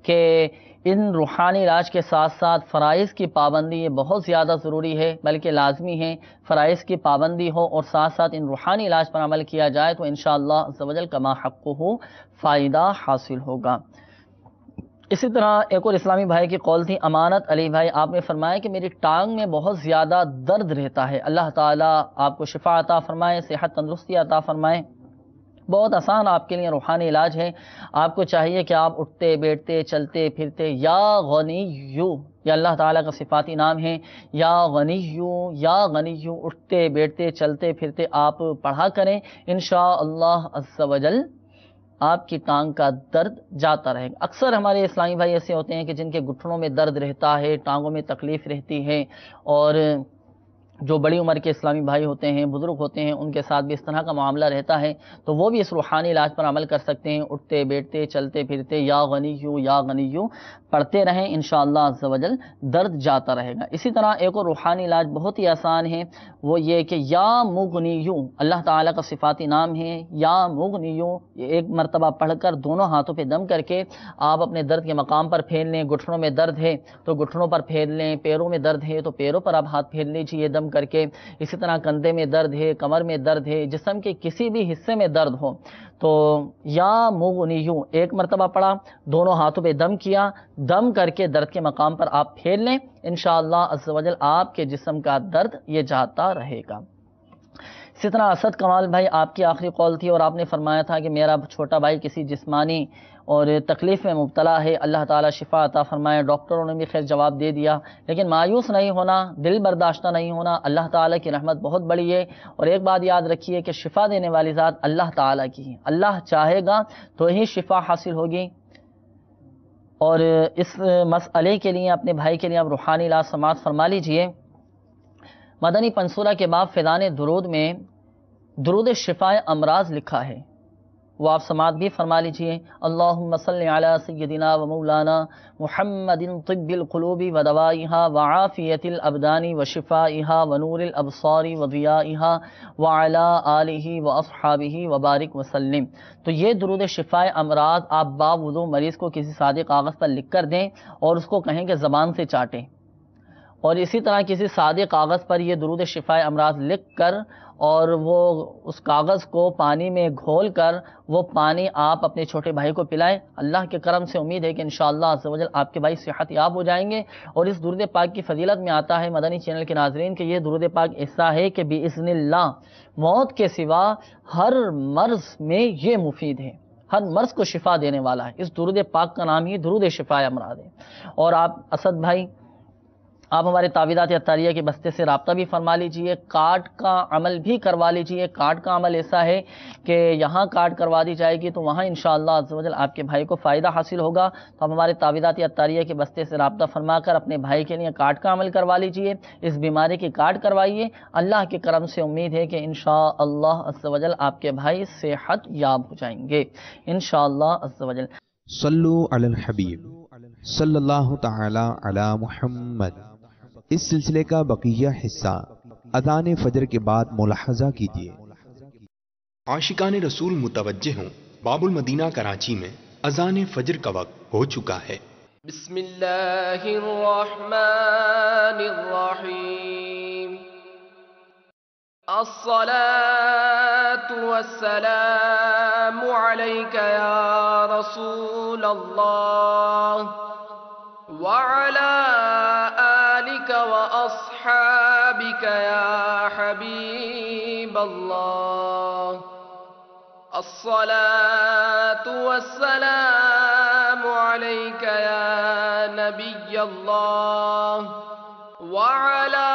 کہ ان روحانی علاج کے ساتھ ساتھ فرائض کی پابندی یہ بہت زیادہ ضروری ہے، بلکہ لازمی ہے فرائض کی پابندی ہو اور ساتھ ساتھ ان روحانی علاج پر عمل کیا جائے تو انشاءاللہ عز و جل کما حقہ فائدہ حاصل ہوگا۔ اسی طرح ایک اور اسلامی بھائی کی قول تھی امانت علی بھائی، آپ نے فرمایا کہ میری ٹانگ میں بہت زیادہ درد رہتا ہے، اللہ تعالیٰ آپ کو شفا عطا فرمائے، صحت تندرستی عطا فرمائے۔ بہت آسان آپ کے لیے روحانی علاج ہے۔ آپ کو چاہیے کہ آپ اٹھتے بیٹھتے چلتے پھرتے یا غنیو، یہ اللہ تعالیٰ کا صفاتی نام ہے، یا غنیو اٹھتے بیٹھتے چلتے پھرتے آپ پڑھا کریں، انشاءاللہ عز و جل آپ کی ٹانگ کا درد جاتا رہے گا۔ اکثر ہمارے اسلامی بھائی ایسے ہوتے ہیں کہ جن کے گھٹنوں میں درد رہتا ہے، ٹانگوں میں تکلیف رہتی ہے، اور جو بڑی عمر کے اسلامی بھائی ہوتے ہیں، بزرگ ہوتے ہیں، ان کے ساتھ بھی اس طرح کا معاملہ رہتا ہے، تو وہ بھی اس روحانی علاج پر عمل کر سکتے ہیں۔ اٹھتے بیٹھتے چلتے پھرتے یا غنیو پڑھتے رہیں، انشاءاللہ عز و جل درد جاتا رہے گا۔ اسی طرح ایک اور روحانی علاج بہت ہی آسان ہے، وہ یہ کہ یا مغنیو، اللہ تعالیٰ کا صفاتی نام ہے یا مغنیو، یہ 1 مرتبہ پڑھ کر دونوں ہاتھوں پہ دم کر کے آپ اپنے درد کے مقام پر پھیر لیں۔ گھٹنوں میں درد ہے تو گھٹنوں پر پھیر لیں، پیروں میں درد ہے تو پیروں پر آپ ہاتھ پھیر لیجیے دم کر کے۔ اسی طرح کندھے میں درد ہے، کمر میں درد ہے، جسم کے کسی بھی حصے میں درد ہو تو یا مغنیو 1 مرتبہ پڑھا، دونوں ہاتھوں پہ دم کیا، دم کر کے درد کے مقام پر آپ پھیر لیں، انشاءاللہ عز و جل آپ کے جسم کا درد یہ جاتا رہے گا۔ اسی طرح اسد کمال بھائی آپ کی آخری قول تھی اور آپ نے فرمایا تھا کہ میرا چھوٹا بھائی کسی جسمانی اور تکلیف میں مبتلا ہے، اللہ تعالیٰ شفا عطا فرمائے۔ ڈاکٹروں نے بھی خیر جواب دے دیا، لیکن مایوس نہیں ہونا، دل برداشتہ نہیں ہونا، اللہ تعالیٰ کی رحمت بہت بڑی ہے۔ اور ایک بات یاد رکھیے کہ شفا دینے والی ذات اللہ تعالیٰ کی ہے، اللہ چاہے گا تو ہی شفا حاصل ہوگی۔ اور اس مسئلے کے لیے اپنے بھائی کے لیے آپ روحانی علاج سماعت فرما لیجئے۔ مدنی پنصورہ کے باب فیضان درود میں درود شفاء امراض لکھا ہے، وہ آپ سماعت بھی فرما لیجئے۔ اللہم صلی علی سیدنا و مولانا محمد طب القلوب و دوائها وعافیت الابدان و شفائها و نور الابصار و ضیائها وعلی آلہ و اصحابہ وبارک وسلم۔ تو یہ درود شفاء امراض آپ باوضو مریض کو کسی سادے کاغذ پر لکھ کر دیں اور اس کو کہیں کہ زبان سے چاٹیں، اور اسی طرح کسی سادے کاغذ پر یہ درود شفاء امراض لکھ کر اور وہ اس کاغذ کو پانی میں گھول کر وہ پانی آپ اپنے چھوٹے بھائی کو پلائیں۔ اللہ کے کرم سے امید ہے کہ انشاءاللہ عز و جل آپ کے بھائی صحت یاب ہو جائیں گے۔ اور اس درود پاک کی فضیلت میں آتا ہے مدنی چینل کے ناظرین کہ یہ درود پاک ایسا ہے کہ باذن اللہ موت کے سوا ہر مرض میں یہ مفید ہے، ہر مرض کو شفا دینے والا ہے۔ اس درود پاک کا نام ہی درود شفاء امراض ہے۔ اور آپ اسد بھائی، آپ ہمارے تعویذات عطاریہ کے بستے سے رابطہ بھی فرما لیجئے، کارڈ کا عمل بھی کروا لیجئے۔ کارڈ کا عمل ایسا ہے کہ یہاں کارڈ کروا دی جائے گی تو وہاں انشاءاللہ عز و جل آپ کے بھائی کو فائدہ حاصل ہوگا۔ تو آپ ہمارے تعویذات عطاریہ کے بستے سے رابطہ فرما کر اپنے بھائی کے لیے کارڈ کا عمل کروا لیجئے، اس بیماری کی کارڈ کروائیے۔ اللہ کے کرم سے امید ہے کہ انشاءاللہ عز و جل آپ کے بھائی صحت یاب ہو جائیں گے انشاءاللہ عز و جل۔ صلو علی الحبیب صلی اللہ تعالی علی محمد۔ اس سلسلے کا بقیہ حصہ اذان فجر کے بعد ملاحظہ کیجیے۔ عاشقان رسول متوجہ ہوں، باب المدینہ کراچی میں اذان فجر کا وقت ہو چکا ہے۔ بسم اللہ الرحمن الرحیم، الصلاة والسلام علیک یا رسول اللہ وعلی آلک واصحابک یا حبیب اللہ، الصلاة والسلام علیک یا نبی اللہ وعلی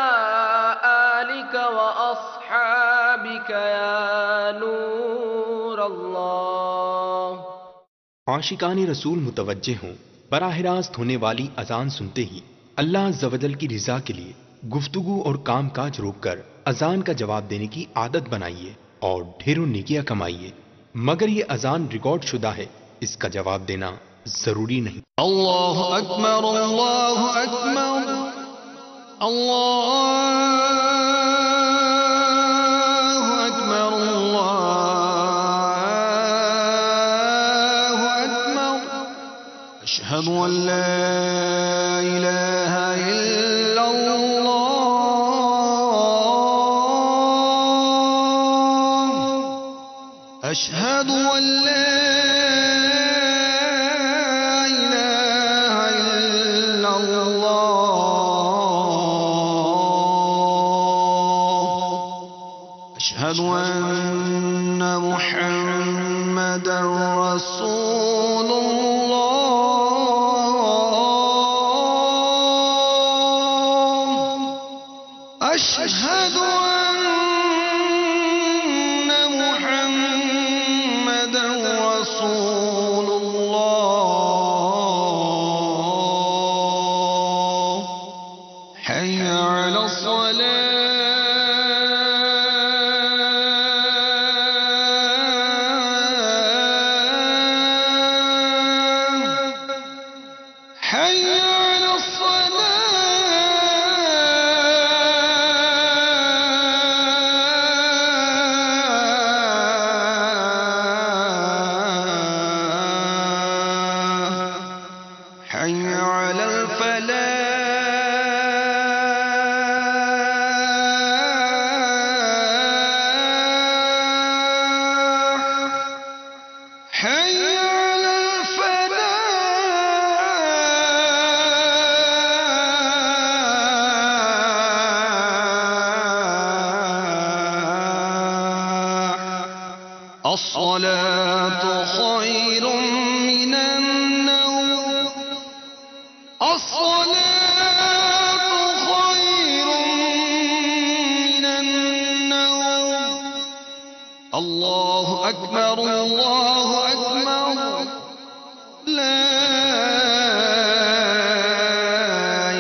آلک واصحابک یا نور اللہ۔ عاشقان رسول متوجہ ہوں، براہ راست ہونے والی اذان سنتے ہی اللہ عز و جل کی رضا کے لیے گفتگو اور کام کاج روک کر اذان کا جواب دینے کی عادت بنائیے اور ڈھیروں نیکیاں کمائیے۔ مگر یہ اذان ریکارڈ شدہ ہے، اس کا جواب دینا ضروری نہیں۔ اللہ اکبر اللہ اکبر اللہ اکبر اللہ اکبر، اشہد ان لا الہ الا اللہ، اشہد ان لا أشهد أن محمدا رسول الله، أشهد أن محمدا رسول الله، حي على الصلاة، الصلاة خير من النوم الصلاة خير من النوم الله أكبر الله أكبر لا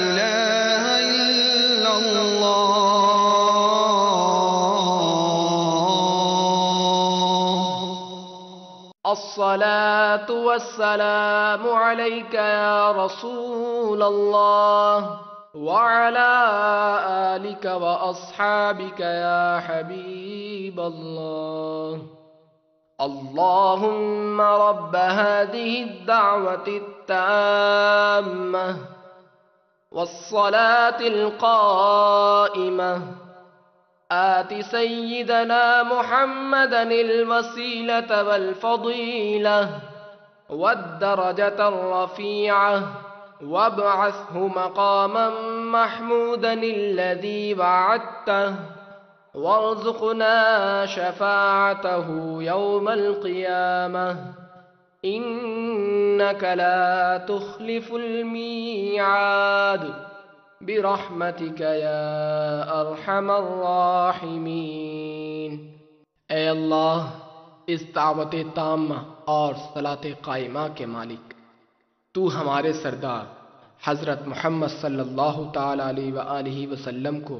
إله إلا الله الصلاة والسلام عليك يا رسول الله وعلى آلك وأصحابك يا حبيب الله اللهم رب هذه الدعوة التامة والصلاة القائمة آت سيدنا محمدا الوسيلة والفضيلة والدرجة الرفيعة وابعثه مقاما محمودا الذي وعدته وارزقنا شفاعته يوم القيامة إنك لا تخلف الميعاد برحمتك يا أرحم الراحمين اے اللہ اس دعوت تامہ اور صلاۃ قائمہ کے مالک، تو ہمارے سردار حضرت محمد صلی اللہ تعالی علیہ وآلہ وسلم کو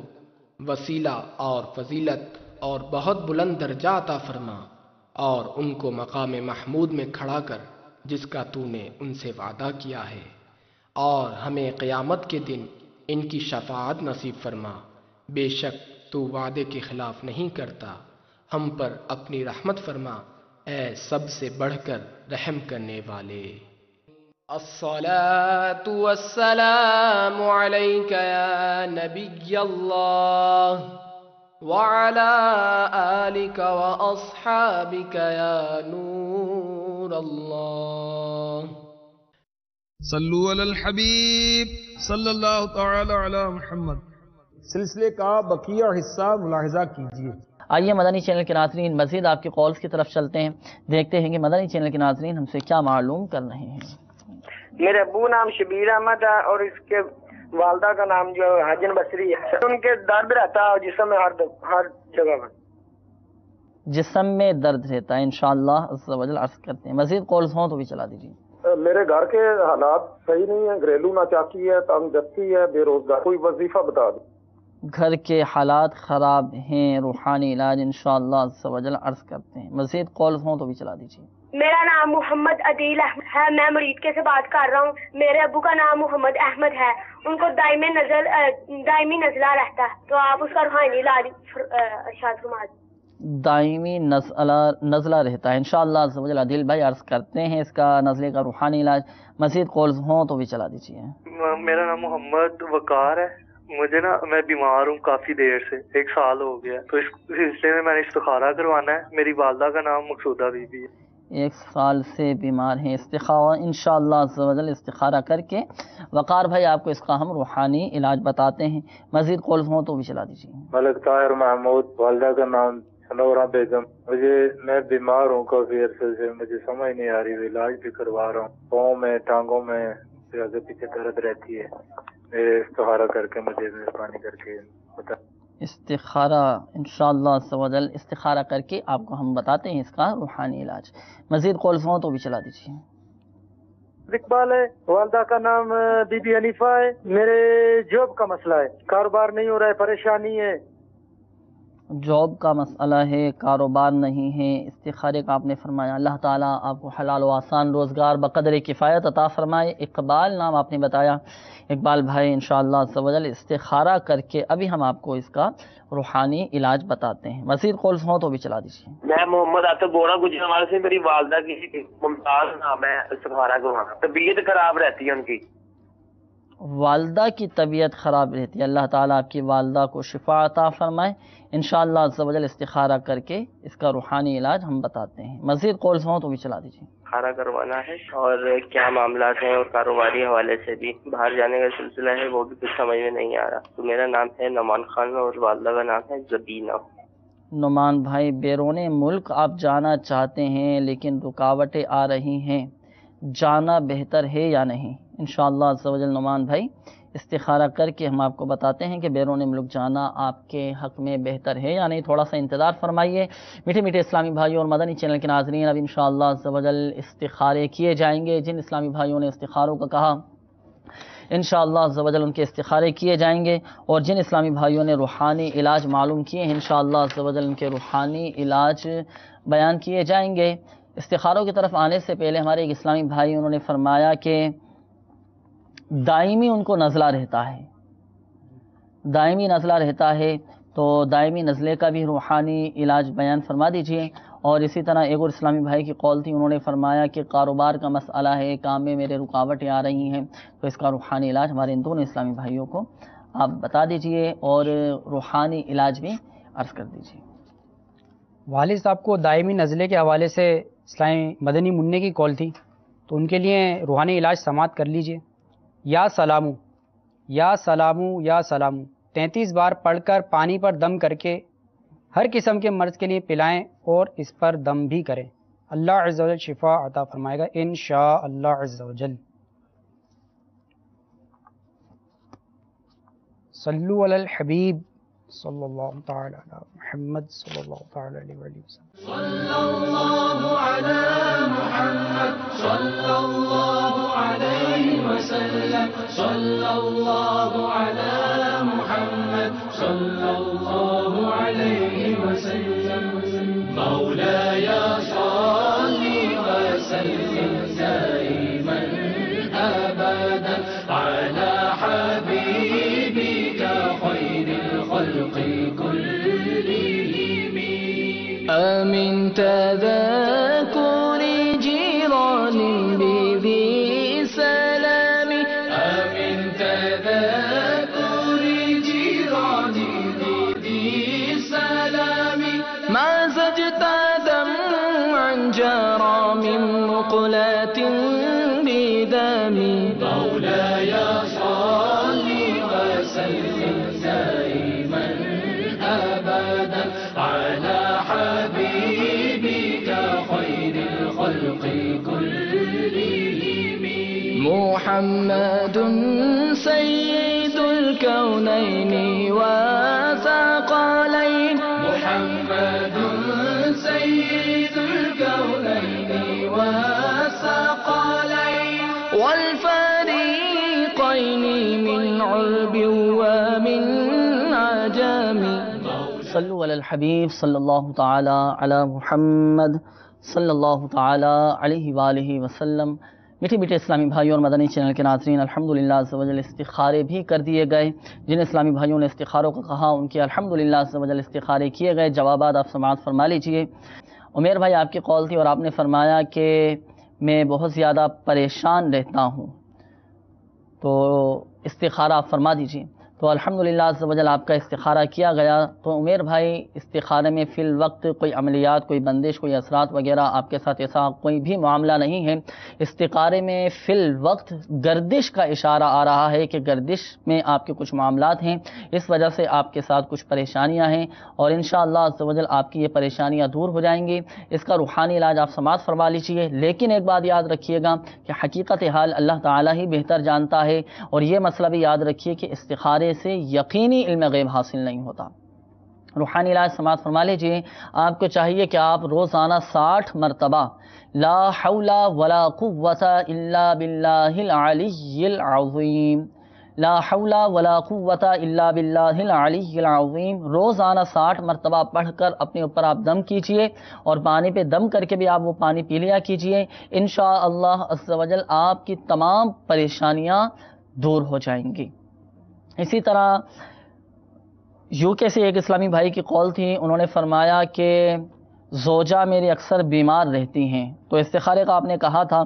وسیلہ اور فضیلت اور بہت بلند درجہ عطا فرما اور ان کو مقام محمود میں کھڑا کر جس کا تو نے ان سے وعدہ کیا ہے، اور ہمیں قیامت کے دن ان کی شفاعت نصیب فرما۔ بے شک تو وعدے کے خلاف نہیں کرتا، ہم پر اپنی رحمت فرما اے سب سے بڑھ کر رحم کرنے والے۔ الصلاة والسلام عليك يا نبي الله وعلى آلك وأصحابك يا نور الله صلو علی الحبیب صلی اللہ تعالی علی محمد۔ سلسلے کا بقیہ حصہ ملاحظہ کیجیے۔ آئیے مدنی چینل کے ناظرین مزید آپ کے کالز کی طرف چلتے ہیں، دیکھتے ہیں کہ مدنی چینل کے ناظرین ہم سے کیا معلوم کر رہے ہیں۔ میرے ابو نام شبیر احمد ہے اور اس کے والدہ کا نام جو حاجن بصری ہے۔ ان کے درد رہتا ہے جسم میں ہر جگہ پر۔ جسم میں درد رہتا ہے، انشاءاللہ عز و جل عرض کرتے ہیں۔ مزید کالز ہوں تو بھی چلا دیجیے۔ میرے گھر کے حالات صحیح نہیں ہیں، گھریلو ناچاکی ہے، تنگ دستی ہے، بے روزگار، کوئی وظیفہ بتا دو۔ گھر کے حالات خراب ہیں، روحانی علاج انشاءاللہ عز و جل عرض کرتے ہیں۔ مزید کالز ہوں تو بھی چلا دیجیے۔ میرا نام محمد عدیل احمد ہے، میں مریدکے سے بات کر رہا ہوں۔ میرے ابو کا نام محمد احمد ہے، ان کو دائمی نزلہ رہتا ہے، تو آپ اس کا روحانی علاج ارشاد فرما دیں۔ دائمی نزلہ رہتا ہے، انشاءاللہ عز و جل عدیل بھائی عرض کرتے ہیں اس کا نزلے کا روحانی علاج۔ مزید کالز ہوں تو بھی چلا دیجیے۔ میرا نام محمد وقار ہے، مجھے میں بیمار ہوں کافی دیر سے، 1 سال ہو گیا، تو اس سلسلے میں نے استخارہ کروانا ہے۔ میری والدہ کا نام مقصودہ بی بی ہے۔ 1 سال سے بیمار ہیں، استخارہ انشاءاللہ عز و جل استخارہ کر کے وقار بھائی آپ کو اس کا ہم روحانی علاج بتاتے ہیں۔ مزید کالز ہوں تو بھی چلا دیجیے۔ ملک طاہر محمود، والدہ کا نام سنورہ بیگم۔ میں بیمار ہوں کافی عرصے سے، مجھے سمجھ نہیں آ رہی، علاج بھی کروا رہا ہوں، پاؤں میں ٹانگوں میں آگے پیچھے درد رہتی ہے، میرے استخارہ کر کے مجھے مہربانی کر کے بتا۔ استخارہ انشاءاللہ عز و جل استخارہ کر کے آپ کو ہم بتاتے ہیں اس کا روحانی علاج۔ مزید کالز ہوں تو بھی چلا دیجیے۔ اقبال ہے، والدہ کا نام بی بی حنیفہ ہے۔ میرے جاب کا مسئلہ ہے، کاروبار نہیں ہو رہا ہے، پریشانی ہے۔ جاب کا مسئلہ ہے، کاروبار نہیں ہے، استخارے کا آپ نے فرمایا، اللہ تعالیٰ آپ کو حلال و آسان روزگار بقدر کفایت عطا فرمائے۔ اقبال نام آپ نے بتایا، اقبال بھائی انشاءاللہ عز و جل استخارہ کر کے ابھی ہم آپ کو اس کا روحانی علاج بتاتے ہیں۔ مزید کالز ہوں تو بھی چلا دیجیے۔ میں محمد آصف بورا گجرانوالے سے، میری والدہ کی ممتاز نام ہے، استخارہ کروانا، طبیعت خراب رہتی ہے ان کی۔ والدہ کی طبیعت خراب رہتی ہے، اللہ تعالیٰ آپ کی والدہ کو شفا عطا فرمائے۔ انشاءاللہ عز و جل استخارہ کر کے اس کا روحانی علاج ہم بتاتے ہیں۔ مزید کالز ہوں تو بھی چلا دیجیے۔ استخارہ کروانا ہے اور کیا معاملات ہیں، اور کاروباری حوالے سے بھی باہر جانے کا سلسلہ ہے، وہ بھی کچھ سمجھ میں نہیں آ رہا۔ تو میرا نام ہے نعمان خان اور والدہ کا نام ہے زبینہ۔ نعمان بھائی، بیرون ملک آپ جانا چاہتے ہیں لیکن رکاوٹیں آ رہی ہیں، جانا بہتر ہے یا نہیں؟ انشاءاللہ عز و جل نعمان بھائی استخارہ کر کے ہم آپ کو بتاتے ہیں کہ بیرون ملک جانا آپ کے حق میں بہتر ہے یا نہیں۔ تھوڑا سا انتظار فرمائیے میٹھے میٹھے اسلامی بھائیوں اور مدنی چینل کے ناظرین، اب انشاءاللہ عز و جل استخارے کیے جائیں گے۔ جن اسلامی بھائیوں نے استخاروں کا کہا انشاءاللہ عز و جل ان کے استخارے کیے جائیں گے، اور جن اسلامی بھائیوں نے روحانی علاج معلوم کیے ہیں انشاءاللہ عز و جل ان کے روحانی علاج بیان کیے جائیں گے۔ استخاروں کی طرف آنے سے پہلے ہمارے ایک اسلامی بھائی انہوں نے فرمایا کہ دائمی ان کو نزلہ رہتا ہے، دائمی نزلہ رہتا ہے، تو دائمی نزلے کا بھی روحانی علاج بیان فرما دیجئے۔ اور اسی طرح ایک اور اسلامی بھائی کی قول تھی، انہوں نے فرمایا کہ کاروبار کا مسئلہ ہے، کام میں میرے رکاوٹیں آ رہی ہیں، تو اس کا روحانی علاج ہمارے ان دونوں اسلامی بھائیوں کو آپ بتا دیجئے اور روحانی علاج بھی عرض کر دیجئے۔ والد صاحب کو دائمی نزلے کے حوالے سے اسلامی مدنی منع کی کال تھی، تو ان کے لیے روحانی علاج سماعت کر لیجئے۔ یا سلامو یا سلامو یا سلامو 33 بار پڑھ کر پانی پر دم کر کے ہر قسم کے مرض کے لیے پلائیں اور اس پر دم بھی کریں، اللہ عز و جل شفا عطا فرمائے گا انشاءاللہ عز و جل۔ صلو علی الحبیب صلی اللہ تعالی علی محمد صلی اللہ تعالی علیہ وآلہ وسلم۔ صلی اللہ علی محمد صلی اللہ علیہ وسلم، صلی اللہ علی محمد صلی اللہ علیہ وسلم، مولاي صل وسلم دائما ابدا على حبيبك خير الخلق كلهم، من تذكر جيران بذي سلام، من تذكر جيران بذي سلام، ما زجت دمعا جرى من مقلة بدم، مولاي صل وسلم دائما ابدا على حبيبك خير الخلق كلهم، محمد سيد الكونين وثقلين، محمد سيد الكونين والثقلين والفريقين من عرب ومن عجم، صلو علی الحبیب صلی اللہ تعالی علی محمد صلی اللہ تعالی علیہ وآلہ وسلم۔ میٹھے میٹھے اسلامی بھائیوں اور مدنی چینل کے ناظرین، الحمدللہ عز و جل استخارے بھی کر دیے گئے۔ جن اسلامی بھائیوں نے استخاروں کو کہا ان کے الحمدللہ عز و جل استخارے کیے گئے، جوابات آپ سماعت فرما لیجئے۔ عمیر بھائی آپ کی قول تھی اور آپ نے فرمایا کہ میں بہت زیادہ پریشان رہتا ہوں، تو استخارہ آپ فرما دیجئے۔ تو الحمدللہ عز و جل آپ کا استخارہ کیا گیا۔ تو عمیر بھائی استخارے میں فی الوقت کوئی عملیات، کوئی بندش، کوئی اثرات وغیرہ آپ کے ساتھ ایسا کوئی بھی معاملہ نہیں ہے۔ استخارے میں فی الوقت گردش کا اشارہ آ رہا ہے کہ گردش میں آپ کے کچھ معاملات ہیں، اس وجہ سے آپ کے ساتھ کچھ پریشانیاں ہیں، اور انشاءاللہ عز و جل آپ کی یہ پریشانیاں دور ہو جائیں گی۔ اس کا روحانی علاج آپ سماعت فرما لیجیے، لیکن ایک بات یاد رکھیے گا کہ حقیقت حال اللہ تعالیٰ ہی بہتر جانتا ہے، اور یہ مسئلہ بھی یاد رکھیے کہ استخارے سے یقینی علم غیب حاصل نہیں ہوتا۔ روحانی علاج سماعت فرما لیجیے۔ آپ کو چاہیے کہ آپ روزانہ 60 مرتبہ لا حول ولا قوة الا باللہ العلی العظیم، لا حول ولا قوة الا باللہ العلی العظیم روزانہ 60 مرتبہ پڑھ کر اپنے اوپر آپ دم کیجئے، اور پانی پہ دم کر کے بھی آپ وہ پانی پی لیا کیجئے۔ انشاءاللہ عز و جل آپ کی تمام پریشانیاں دور ہو جائیں گی۔ اسی طرح یو کے سے ایک اسلامی بھائی کی قول تھی، انہوں نے فرمایا کہ زوجہ میری اکثر بیمار رہتی ہیں، تو استخارے کا آپ نے کہا تھا،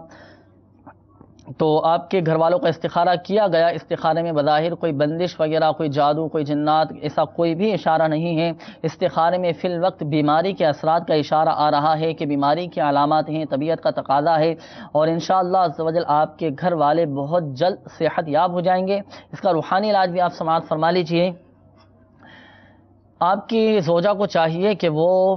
تو آپ کے گھر والوں کا استخارہ کیا گیا۔ استخارے میں بظاہر کوئی بندش وغیرہ، کوئی جادو، کوئی جنات، ایسا کوئی بھی اشارہ نہیں ہے۔ استخارے میں فی الوقت بیماری کے اثرات کا اشارہ آ رہا ہے کہ بیماری کی علامات ہیں، طبیعت کا تقاضا ہے، اور انشاءاللہ عز و جل آپ کے گھر والے بہت جلد صحت یاب ہو جائیں گے۔ اس کا روحانی علاج بھی آپ سماعت فرما لیجئے۔ آپ کی زوجہ کو چاہیے کہ وہ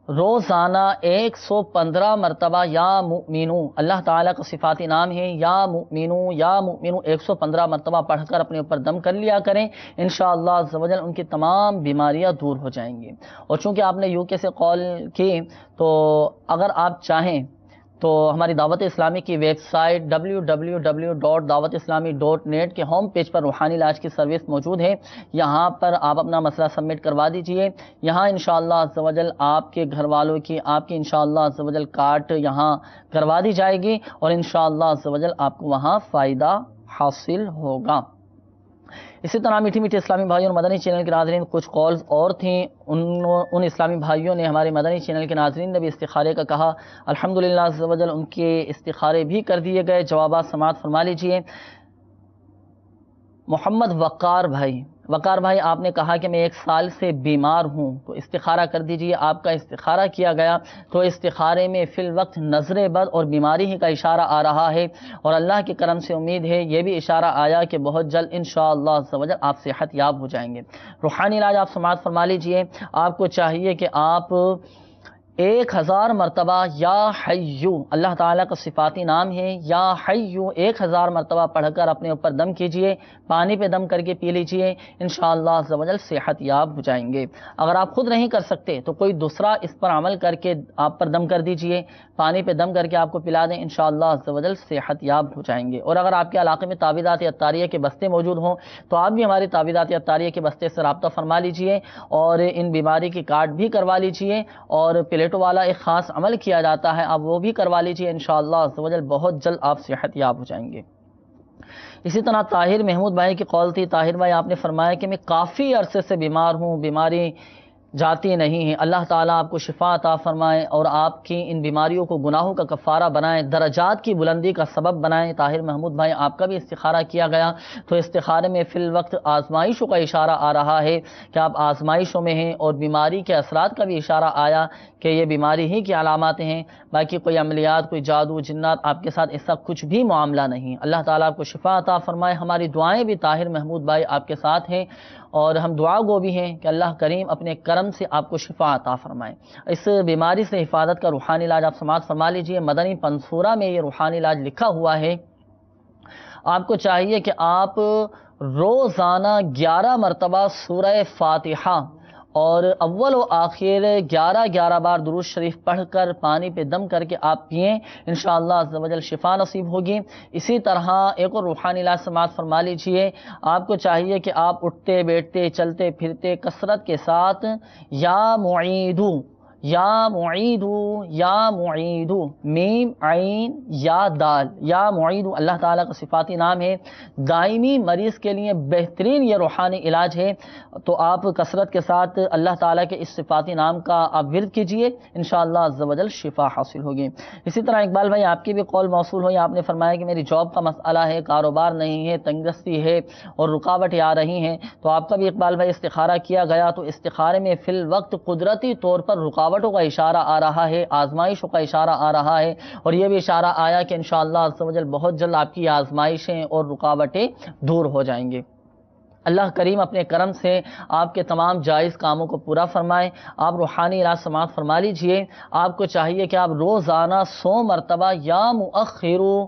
روزانہ 115 مرتبہ یا مؤمنو، اللہ تعالیٰ کا صفاتی نام ہے یا مؤمنو یا مؤمنو، 115 مرتبہ پڑھ کر اپنے اوپر دم کر لیا کریں، انشاءاللہ عز و جل ان کی تمام بیماریاں دور ہو جائیں گی۔ اور چونکہ آپ نے UK سے کال کی، تو اگر آپ چاہیں تو ہماری دعوت اسلامی کی ویب سائٹ www.dawatislami.net کے ہوم پیج پر روحانی علاج کی سروس موجود ہے، یہاں پر آپ اپنا مسئلہ سبمٹ کروا دیجئے، یہاں انشاءاللہ عز و جل آپ کے گھر والوں کی آپ کی انشاءاللہ عز و جل کارڈ یہاں کروا دی جائے گی، اور انشاءاللہ عز و جل آپ کو وہاں فائدہ حاصل ہوگا۔ اسی طرح میٹھی میٹھی اسلامی بھائیوں اور مدنی چینل کے ناظرین، کچھ کالز اور تھیں، ان اسلامی بھائیوں نے ہمارے مدنی چینل کے ناظرین نے بھی استخارے کا کہا، الحمدللہ عز و جل ان کے استخارے بھی کر دیے گئے، جوابات سماعت فرما لیجئے۔ محمد وقار بھائی آپ نے کہا کہ میں 1 سال سے بیمار ہوں، تو استخارہ کر دیجئے۔ آپ کا استخارہ کیا گیا تو استخارے میں فی الوقت نظر بد اور بیماری ہی کا اشارہ آ رہا ہے، اور اللہ کے کرم سے امید ہے یہ بھی اشارہ آیا کہ بہت جلد انشاءاللہ عز و جل آپ صحت یاب ہو جائیں گے۔ روحانی علاج آپ سماعت فرما لیجئے۔ آپ کو چاہیے کہ آپ 1000 مرتبہ یا حیو، اللہ تعالیٰ کا صفاتی نام ہے یا حیو، 1000 مرتبہ پڑھ کر اپنے اوپر دم کیجئے، پانی پہ دم کر کے پی لیجئے، انشاءاللہ عز و جل صحت یاب ہو جائیں گے۔ اگر آپ خود نہیں کر سکتے تو کوئی دوسرا اس پر عمل کر کے آپ پر دم کر دیجئے، پانی پہ دم کر کے آپ کو پلا دیں، انشاءاللہ عز و جل صحت یاب ہو جائیں گے۔ اور اگر آپ کے علاقے میں تعویذات عطاریہ کے بستے موجود ہوں تو آپ بھی ہماری تعویذات عطاریہ کے بستے سے رابطہ فرما لیجئے، اور ان بیماری کی کارڈ بھی کروا لیجئے، اور پلیٹوں والا ایک خاص عمل کیا جاتا ہے، آپ وہ بھی کروا لیجئے، انشاءاللہ عز و جل بہت جلد آپ صحت یاب ہو جائیں گے۔ اسی طرح طاہر محمود بھائی کی قول تھی، طاہر بھائی آپ نے فرمایا کہ میں کافی عرصے سے بیمار ہوں، بیماری جاتی نہیں ہے، اللہ تعالیٰ آپ کو شفا عطا فرمائے اور آپ کی ان بیماریوں کو گناہوں کا کفارہ بنائے، درجات کی بلندی کا سبب بنائے۔ طاہر محمود بھائی آپ کا بھی استخارہ کیا گیا، تو استخارے میں فی الوقت آزمائشوں کا اشارہ آ رہا ہے کہ آپ آزمائشوں میں ہیں، اور بیماری کے اثرات کا بھی اشارہ آیا کہ یہ بیماری ہی کی علامات ہیں، باقی کوئی عملیات، کوئی جادو جنات آپ کے ساتھ ایسا کچھ بھی معاملہ نہیں۔ اللہ تعالیٰ آپ کو شفا عطا فرمائے۔ ہماری دعائیں بھی طاہر محمود بھائی آپ کے ساتھ ہیں، اور ہم دعا گو بھی ہیں کہ اللہ کریم اپنے کرم سے آپ کو شفا عطا فرمائے۔ اس بیماری سے حفاظت کا روحانی علاج آپ سماعت فرما لیجئے۔ مدنی پنصورہ میں یہ روحانی علاج لکھا ہوا ہے، آپ کو چاہیے کہ آپ روزانہ 11 مرتبہ سورہ فاتحہ اور اول و آخر 11 بار درود شریف پڑھ کر پانی پہ دم کر کے آپ پئیں، انشاءاللہ عز و جل شفا نصیب ہوگی۔ اسی طرح ایک اور روحانی علاج سماعت فرما لیجئے، آپ کو چاہیے کہ آپ اٹھتے بیٹھتے چلتے پھرتے کثرت کے ساتھ یا معیدو میم عین یا دال، یا معیدو اللہ تعالیٰ کا صفاتی نام ہے، دائمی مریض کے لیے بہترین یہ روحانی علاج ہے، تو آپ کثرت کے ساتھ اللہ تعالیٰ کے اس صفاتی نام کا آپ ورد کیجئے، انشاءاللہ عز و جل شفا حاصل ہوگی۔ اسی طرح اقبال بھائی آپ کی بھی قول موصول ہوئی، آپ نے فرمایا کہ میری جاب کا مسئلہ ہے، کاروبار نہیں ہے، تنگ دستی ہے اور رکاوٹیں آ رہی ہیں، تو آپ کا بھی اقبال بھائی استخارہ کیا گیا، تو استخارے میں فی الوقت قدرتی طور پر رکاوٹوں کا اشارہ آ رہا ہے، آزمائشوں کا اشارہ آ رہا ہے، اور یہ بھی اشارہ آیا کہ انشاءاللہ عز و جل بہت جلد آپ کی آزمائشیں اور رکاوٹیں دور ہو جائیں گے۔ اللہ کریم اپنے کرم سے آپ کے تمام جائز کاموں کو پورا فرمائے۔ آپ روحانی علاج سماعت فرما لیجئے۔ آپ کو چاہیے کہ آپ روزانہ 100 مرتبہ یا مؤخرو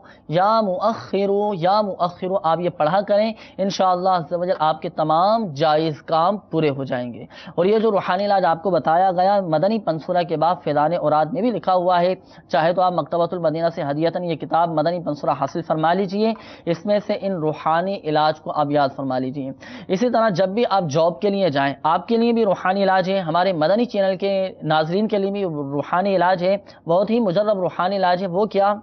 آپ یہ پڑھا کریں، انشاءاللہ عز و جل آپ کے تمام جائز کام پورے ہو جائیں گے۔ اور یہ جو روحانی علاج آپ کو بتایا گیا مدنی پنصورہ کے بعد فیضان اوراد میں بھی لکھا ہوا ہے، چاہے تو آپ مکتبۃ المدینہ سے ہدیتاً یہ کتاب مدنی پنصورہ حاصل فرما لیجئے، اس میں سے ان روحانی علاج کو آپ یاد فرما لیجئے۔ اسی طرح جب بھی آپ جاب کے لیے جائیں، آپ کے لیے بھی روحانی علاج ہے، ہمارے مدنی چینل کے ناظرین کے لیے بھی روحانی علاج ہے، بہت ہی مجرب روحانی علاج ہے۔ وہ کیا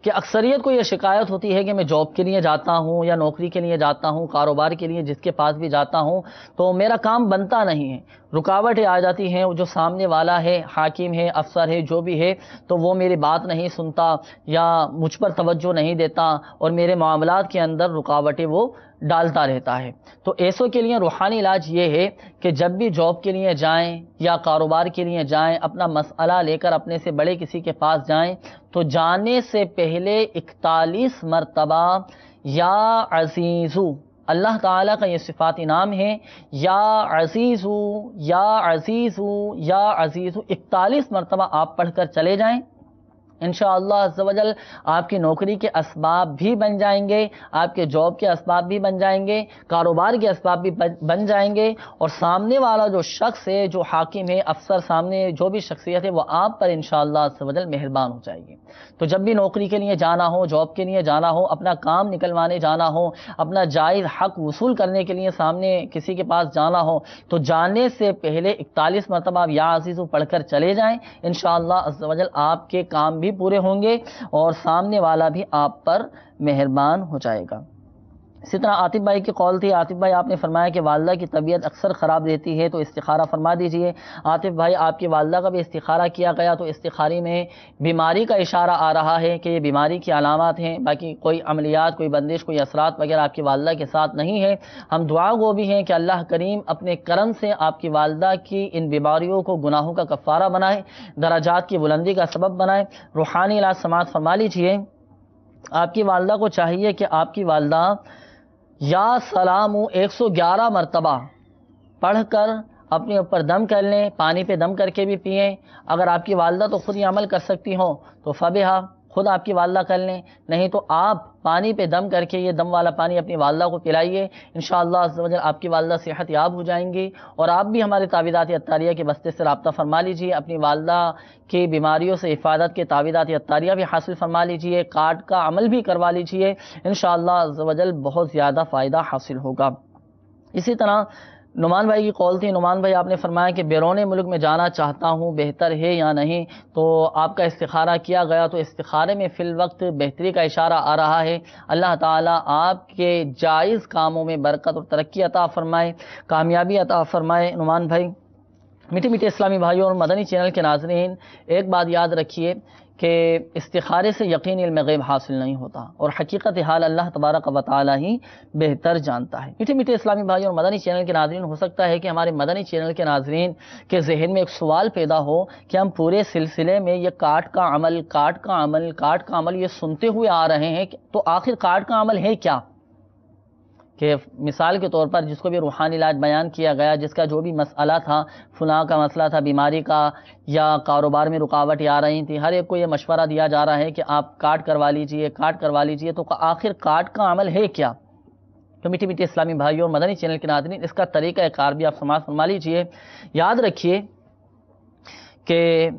کہ اکثریت کو یہ شکایت ہوتی ہے کہ میں جاب کے لیے جاتا ہوں یا نوکری کے لیے جاتا ہوں، کاروبار کے لیے جس کے پاس بھی جاتا ہوں تو میرا کام بنتا نہیں ہے، رکاوٹیں آ جاتی ہیں، جو سامنے والا ہے، حاکم ہے، افسر ہے، جو بھی ہے، تو وہ میری بات نہیں سنتا یا مجھ پر توجہ نہیں دیتا اور میرے معاملات کے اندر رکاوٹیں وہ ڈالتا رہتا ہے۔ تو ایسوں کے لیے روحانی علاج یہ ہے کہ جب بھی جاب کے لیے جائیں یا کاروبار کے لیے جائیں، اپنا مسئلہ لے کر اپنے سے بڑے کسی کے پاس جائیں تو جانے سے پہلے 41 مرتبہ یا عزیزو اللہ تعالیٰ کا یہ صفاتی نام ہے، یا عزیزو یا عزیزو یا عزیزو، 41 مرتبہ آپ پڑھ کر چلے جائیں، انشاءاللہ عز و جل آپ کی نوکری کے اسباب بھی بن جائیں گے، آپ کے جاب کے اسباب بھی بن جائیں گے، کاروبار کے اسباب بھی بن جائیں گے، اور سامنے والا جو شخص ہے، جو حاکم ہے، افسر، سامنے جو بھی شخصیت ہے، وہ آپ پر انشاءاللہ عز و جل مہربان ہو جائے گی۔ تو جب بھی نوکری کے لیے جانا ہو، جاب کے لیے جانا ہو، اپنا کام نکلوانے جانا ہو، اپنا جائز حق وصول کرنے کے لیے سامنے کسی کے پاس جانا ہو، تو جانے سے پہلے 41 مرتبہ آپ یا عزیزو پڑھ کر چلے جائیں، انشاءاللہ عز و جل آپ کے کام بھی پورے ہوں گے اور سامنے والا بھی آپ پر مہربان ہو جائے گا۔ اسی طرح عاطف بھائی کی قول تھی، عاطف بھائی آپ نے فرمایا کہ والدہ کی طبیعت اکثر خراب رہتی ہے تو استخارہ فرما دیجئے۔ عاطف بھائی آپ کی والدہ کا بھی استخارہ کیا گیا تو استخارے میں بیماری کا اشارہ آ رہا ہے کہ یہ بیماری کی علامات ہیں، باقی کوئی عملیات، کوئی بندش، کوئی اثرات وغیرہ آپ کی والدہ کے ساتھ نہیں ہے۔ ہم دعا گو بھی ہیں کہ اللہ کریم اپنے کرم سے آپ کی والدہ کی ان بیماریوں کو گناہوں کا کفارہ بنائے، درجات کی بلندی کا سبب بنائے، روحانی علاج سماعت فرما لیجئے۔ آپ کی والدہ کو چاہیے کہ آپ کی والدہ یا سلام 111 مرتبہ پڑھ کر اپنے اوپر دم کر لیں، پانی پہ دم کر کے بھی پئیں۔ اگر آپ کی والدہ تو خود یہ عمل کر سکتی ہوں تو فبہا، خود آپ کی والدہ کر لیں، نہیں تو آپ پانی پہ دم کر کے یہ دم والا پانی اپنی والدہ کو پلائیے، انشاءاللہ عز و جل آپ کی والدہ صحت یاب ہو جائیں گی۔ اور آپ بھی ہمارے تعویذات عطاریہ کے بستے سے رابطہ فرما لیجیے، اپنی والدہ کی بیماریوں سے حفاظت کے تعویذات عطاریہ بھی حاصل فرما لیجیے، کارڈ کا عمل بھی کروا لیجیے، انشاءاللہ عز و جل بہت زیادہ فائدہ حاصل ہوگا۔ اسی طرح نعمان بھائی کی قول تھی، نعمان بھائی آپ نے فرمایا کہ بیرون ملک میں جانا چاہتا ہوں، بہتر ہے یا نہیں؟ تو آپ کا استخارہ کیا گیا تو استخارے میں فی الوقت بہتری کا اشارہ آ رہا ہے۔ اللہ تعالیٰ آپ کے جائز کاموں میں برکت اور ترقی عطا فرمائے، کامیابی عطا فرمائے۔ نعمان بھائی، میٹھے میٹھے اسلامی بھائیوں اور مدنی چینل کے ناظرین، ایک بات یاد رکھیے کہ استخارے سے یقین علم غیب حاصل نہیں ہوتا، اور حقیقت حال اللہ تبارک و تعالی ہی بہتر جانتا ہے۔ میٹھے میٹھے اسلامی بھائیوں اور مدنی چینل کے ناظرین، ہو سکتا ہے کہ ہمارے مدنی چینل کے ناظرین کے ذہن میں ایک سوال پیدا ہو کہ ہم پورے سلسلے میں یہ کاٹ کا عمل یہ سنتے ہوئے آ رہے ہیں، تو آخر کاٹ کا عمل ہے کیا؟ کہ مثال کے طور پر جس کو بھی روحانی علاج بیان کیا گیا، جس کا جو بھی مسئلہ تھا، فلاں کا مسئلہ تھا بیماری کا یا کاروبار میں رکاوٹیں آ رہی تھیں، ہر ایک کو یہ مشورہ دیا جا رہا ہے کہ آپ کارڈ کروا لیجئے، تو آخر کارڈ کا عمل ہے کیا؟ تو میٹھے میٹھے اسلامی بھائیوں اور مدنی چینل کے ناظرین، اس کا طریقہ کار بھی آپ سماعت فرما لیجئے۔ یاد رکھیے کہ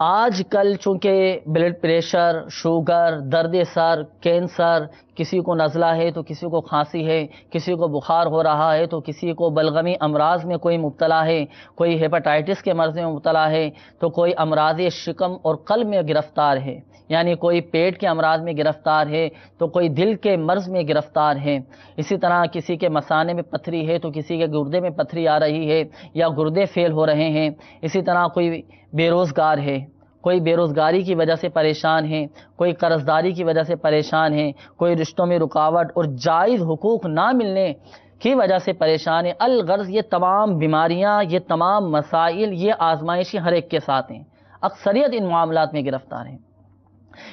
آج کل چونکہ بلڈ پریشر، شوگر، درد سر، کینسر، کسی کو نزلہ ہے تو کسی کو کھانسی ہے، کسی کو بخار ہو رہا ہے تو کسی کو بلغمی امراض میں کوئی مبتلا ہے، کوئی ہیپاٹائٹس کے مرض میں مبتلا ہے، تو کوئی امراض شکم اور قلب میں گرفتار ہے، یعنی کوئی پیٹ کے امراض میں گرفتار ہے، تو کوئی دل کے مرض میں گرفتار ہے۔ اسی طرح کسی کے مثانے میں پتھری ہے تو کسی کے گردے میں پتھری آ رہی ہے یا گردے فیل ہو رہے ہیں۔ اسی طرح کوئی بے روزگار ہے، کوئی بے روزگاری کی وجہ سے پریشان ہے، کوئی قرضداری کی وجہ سے پریشان ہے، کوئی رشتوں میں رکاوٹ اور جائز حقوق نہ ملنے کی وجہ سے پریشان ہے۔ الغرض یہ تمام بیماریاں، یہ تمام مسائل، یہ آزمائشی ہر ایک کے ساتھ ہیں، اکثریت ان معاملات میں گرفتار ہیں۔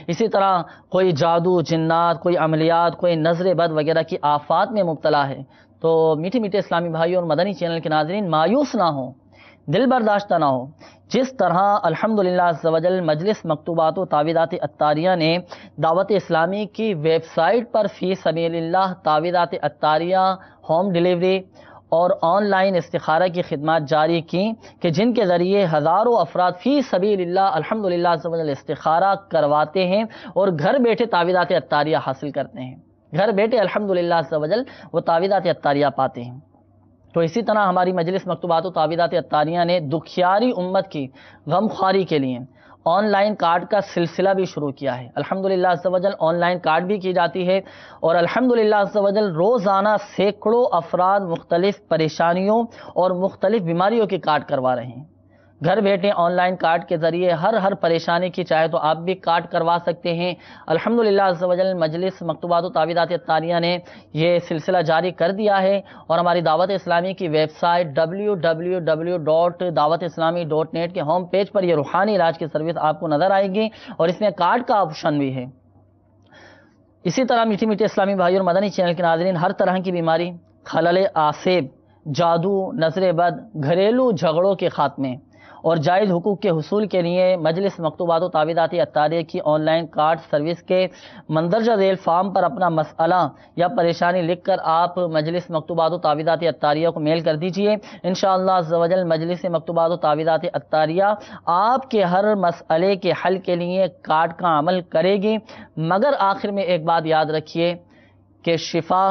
اسی طرح کوئی جادو، جنات، کوئی عملیات، کوئی نظر بد وغیرہ کی آفات میں مبتلا ہے۔ تو میٹھے میٹھے اسلامی بھائیوں اور مدنی چینل کے ناظرین، مایوس نہ ہوں، دل برداشتہ نہ ہو۔ جس طرح الحمدللہ عز و جل مجلس مکتوبات و تعویذات عطاریہ نے دعوت اسلامی کی ویب سائٹ پر فی سبیل اللہ تعویذات عطاریہ ہوم ڈیلیوری اور آن لائن استخارہ کی خدمات جاری کی کہ جن کے ذریعے ہزاروں افراد فی سبیل اللہ الحمدللہ عز و جل استخارہ کرواتے ہیں اور گھر بیٹھے تعویذات عطاریہ حاصل کرتے ہیں، گھر بیٹھے الحمدللہ عز و جل وہ تعویذات عطاریہ پاتے ہیں۔ تو اسی طرح ہماری مجلس مکتوبات و تعویذات عطاریہ نے دکھیاری امت کی غم خواری کے لیے آن لائن کارڈ کا سلسلہ بھی شروع کیا ہے۔ الحمدللہ عز و جل آن لائن کارڈ بھی کی جاتی ہے اور الحمدللہ عز و جل روزانہ سینکڑوں افراد مختلف پریشانیوں اور مختلف بیماریوں کے کارڈ کروا رہے ہیں۔ گھر بیٹھے آن لائن کارڈ کے ذریعے ہر پریشانی کی چاہے تو آپ بھی کارڈ کروا سکتے ہیں۔ الحمدللہ عز و جل مجلس مکتوبات و تعویذات عطاریہ نے یہ سلسلہ جاری کر دیا ہے اور ہماری دعوت اسلامی کی ویب سائٹ www.dawatislami.net کے ہوم پیج پر یہ روحانی علاج کی سروس آپ کو نظر آئے گی اور اس میں کارڈ کا آپشن بھی ہے۔ اسی طرح میٹھی میٹھی اسلامی بھائی اور مدنی چینل کے ناظرین، ہر طرح کی بیماری، خلل آسیب، جادو، نظر بد، گھریلو جھگڑوں کے خاتمے اور جائز حقوق کے حصول کے لیے مجلس مکتوبات و تعویذات عطاریہ کی آن لائن کارڈ سروس کے مندرجہ ذیل فارم پر اپنا مسئلہ یا پریشانی لکھ کر آپ مجلس مکتوبات و تعویذات عطاریہ کو میل کر دیجئے۔ انشاءاللہ عز و جل مجلس مکتوبات و تعویذات عطاریہ آپ کے ہر مسئلے کے حل کے لیے کارڈ کا عمل کرے گی، مگر آخر میں ایک بات یاد رکھیے کہ شفا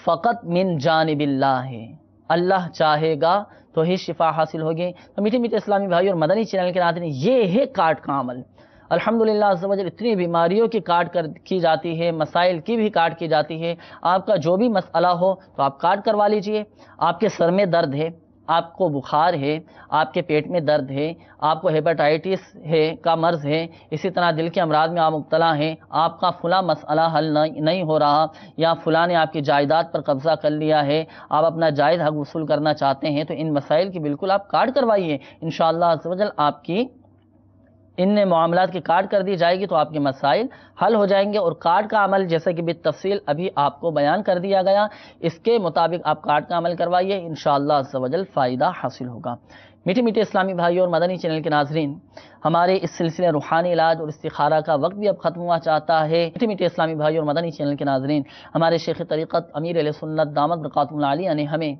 فقط من جانب اللہ ہے، اللہ چاہے گا تو ہی شفا حاصل ہوگی۔ تو میٹھے میٹھے اسلامی بھائی اور مدنی چینل کے ناظرین، یہ ہے کارڈ کا عمل۔ الحمدللہ عز و جل اتنی بیماریوں کی کارڈ کی جاتی ہے، مسائل کی بھی کارڈ کی جاتی ہے۔ آپ کا جو بھی مسئلہ ہو تو آپ کارڈ کروا لیجئے۔ آپ کے سر میں درد ہے، آپ کو بخار ہے، آپ کے پیٹ میں درد ہے، آپ کو ہیپاٹائٹس ہے کا مرض ہے، اسی طرح دل کے امراض میں آپ مبتلا ہیں، آپ کا فلاں مسئلہ حل نہیں ہو رہا، یا فلاں نے آپ کی جائیداد پر قبضہ کر لیا ہے، آپ اپنا جائز حق وصول کرنا چاہتے ہیں، تو ان مسائل کی بالکل آپ کارڈ کروائیے۔ انشاءاللہ عز و جل آپ کی ان معاملات کی کارڈ کر دی جائے گی تو آپ کے مسائل حل ہو جائیں گے۔ اور کارڈ کا عمل جیسے کہ بالتفصیل ابھی آپ کو بیان کر دیا گیا، اس کے مطابق آپ کارڈ کا عمل کروائیے، انشاءاللہ عز و جل فائدہ حاصل ہوگا۔ میٹھے میٹھے اسلامی بھائی اور مدنی چینل کے ناظرین، ہمارے اس سلسلے روحانی علاج اور استخارہ کا وقت بھی اب ختم ہوا چاہتا ہے۔ میٹھے میٹھے اسلامی بھائی اور مدنی چینل کے ناظرین، ہمارے شیخ طریقت امیر اہل سنت دامت برکاتہ العالیہ نے ہمیں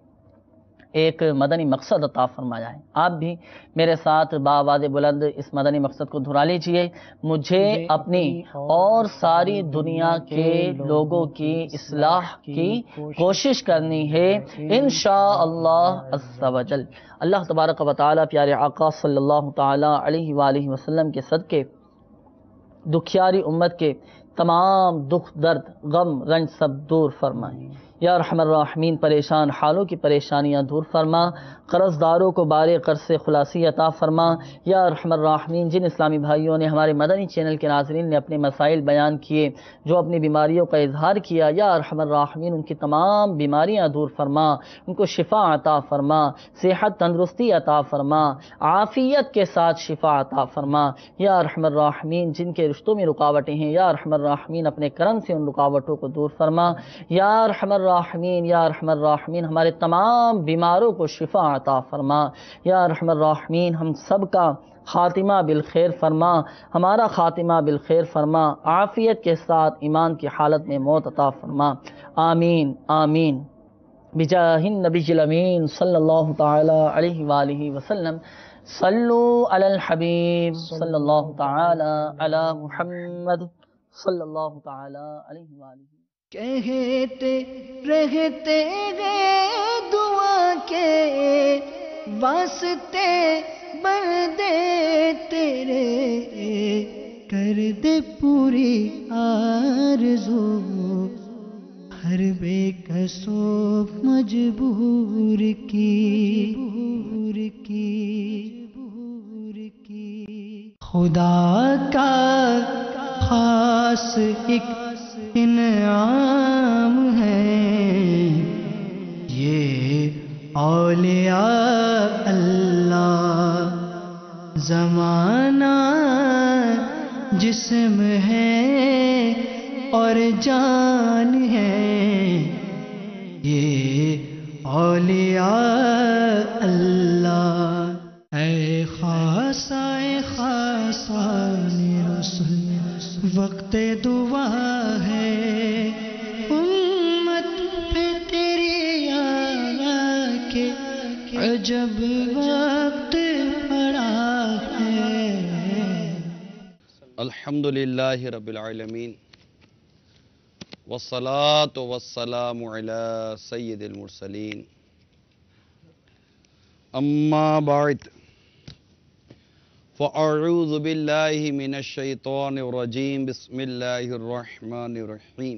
ایک مدنی مقصد عطا فرمایا ہے۔ آپ بھی میرے ساتھ بآواز بلند اس مدنی مقصد کو دہرا لیجئے: مجھے اپنی اور ساری دنیا کے لوگوں کی اصلاح کی کوشش کرنی ہے، انشاءاللہ عز و جل۔ اللہ تبارک و تعالی پیارے آقا صلی اللہ تعالی علیہ وآلہ وسلم کے صدقے دکھیاری امت کے تمام دکھ، درد، غم، رنج سب دور فرمائیں۔ یا ارحم الراحمین، پریشان حالوں کی پریشانیاں دور فرما، قرض داروں کو بارے قرض سے خلاصی عطا فرما۔ یا ارحم الراحمین، جن اسلامی بھائیوں نے ہمارے مدنی چینل کے ناظرین نے اپنے مسائل بیان کیے، جو اپنی بیماریوں کا اظہار کیا، یا ارحم الراحمین ان کی تمام بیماریاں دور فرما، ان کو شفا عطا فرما، صحت تندرستی عطا فرما، عافیت کے ساتھ شفا عطا فرما۔ یا ارحم الراحمین، جن کے رشتوں میں رکاوٹیں ہیں، یا ارحم الراحمین اپنے کرم سے ان رکاوٹوں کو دور فرما۔ یا ارحم الراحمین، یا ارحم الراحمین ہمارے تمام بیماروں کو شفا عطا فرما۔ یا ارحم الراحمین ہم سب کا خاتمہ بالخیر فرما، ہمارا خاتمہ بالخیر فرما، عافیت کے ساتھ ایمان کی حالت میں موت عطا فرما۔ آمین آمین بجاہ النبی الامین صلی اللہ تعالی علیہ وآلہ وسلم۔ صلو علی الحبیب صلی اللہ تعالی علی محمد صلی اللہ تعالی علیہ وآلہ۔ کہتے رہتے گئے دعا کے واسطے بندے تیرے، کر دے پوری آرزو ہر بے کسو مجبور کی۔ خدا کا خاص ایک انعام ہے یہ اولیاء اللہ، زمانہ جسم ہے اور جان ہے یہ اولیاء اللہ۔ اے خاصہ رسول وقت دعا ہے، امت پہ تیری آیا کہ عجب وقت پڑا ہے۔ الحمدللہ رب العالمین، والصلاة والسلام علی سید المرسلین، اما بعد فاعوذ باللہ من الشیطان الرجیم، بسم اللہ الرحمن الرحیم۔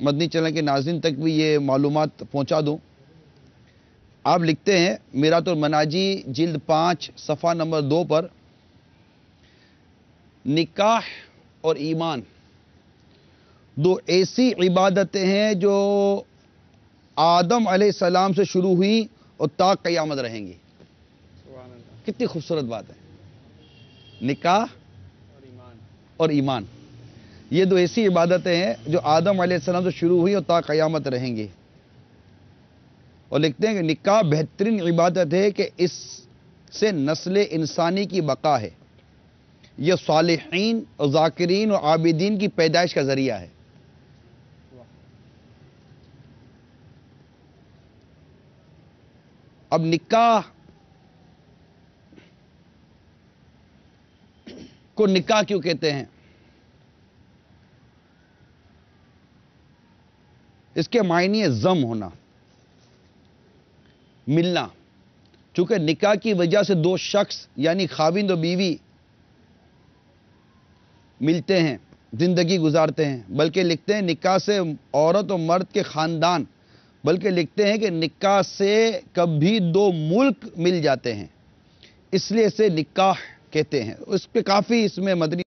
مدنی چینل کے ناظرین تک بھی یہ معلومات پہنچا دوں. آپ لکھتے ہیں میرات المناجی جلد 5 صفحہ نمبر 2 پر نکاح اور ایمان دو ایسی عبادتیں ہیں جو آدم علیہ السلام سے شروع ہوئی اور تا قیامت رہیں گی. کتنی خوبصورت بات ہے. نکاح اور ایمان یہ دو ایسی عبادتیں ہیں جو آدم علیہ السلام سے شروع ہوئی اور تا قیامت رہیں گی. اور لکھتے ہیں کہ نکاح بہترین عبادت ہے کہ اس سے نسل انسانی کی بقا ہے. یہ صالحین اور ذاکرین اور عابدین کی پیدائش کا ذریعہ ہے. اب نکاح کو نکاح کیوں کہتے ہیں؟ اس کے معنی ہے ضم ہونا، ملنا. چونکہ نکاح کی وجہ سے دو شخص یعنی خاوند و بیوی ملتے ہیں، زندگی گزارتے ہیں. بلکہ لکھتے ہیں نکاح سے عورت و مرد کے خاندان، بلکہ لکھتے ہیں کہ نکاح سے کبھی دو ملک مل جاتے ہیں، اس لیے اسے نکاح کہتے ہیں. اس پہ کافی اس میں مدنی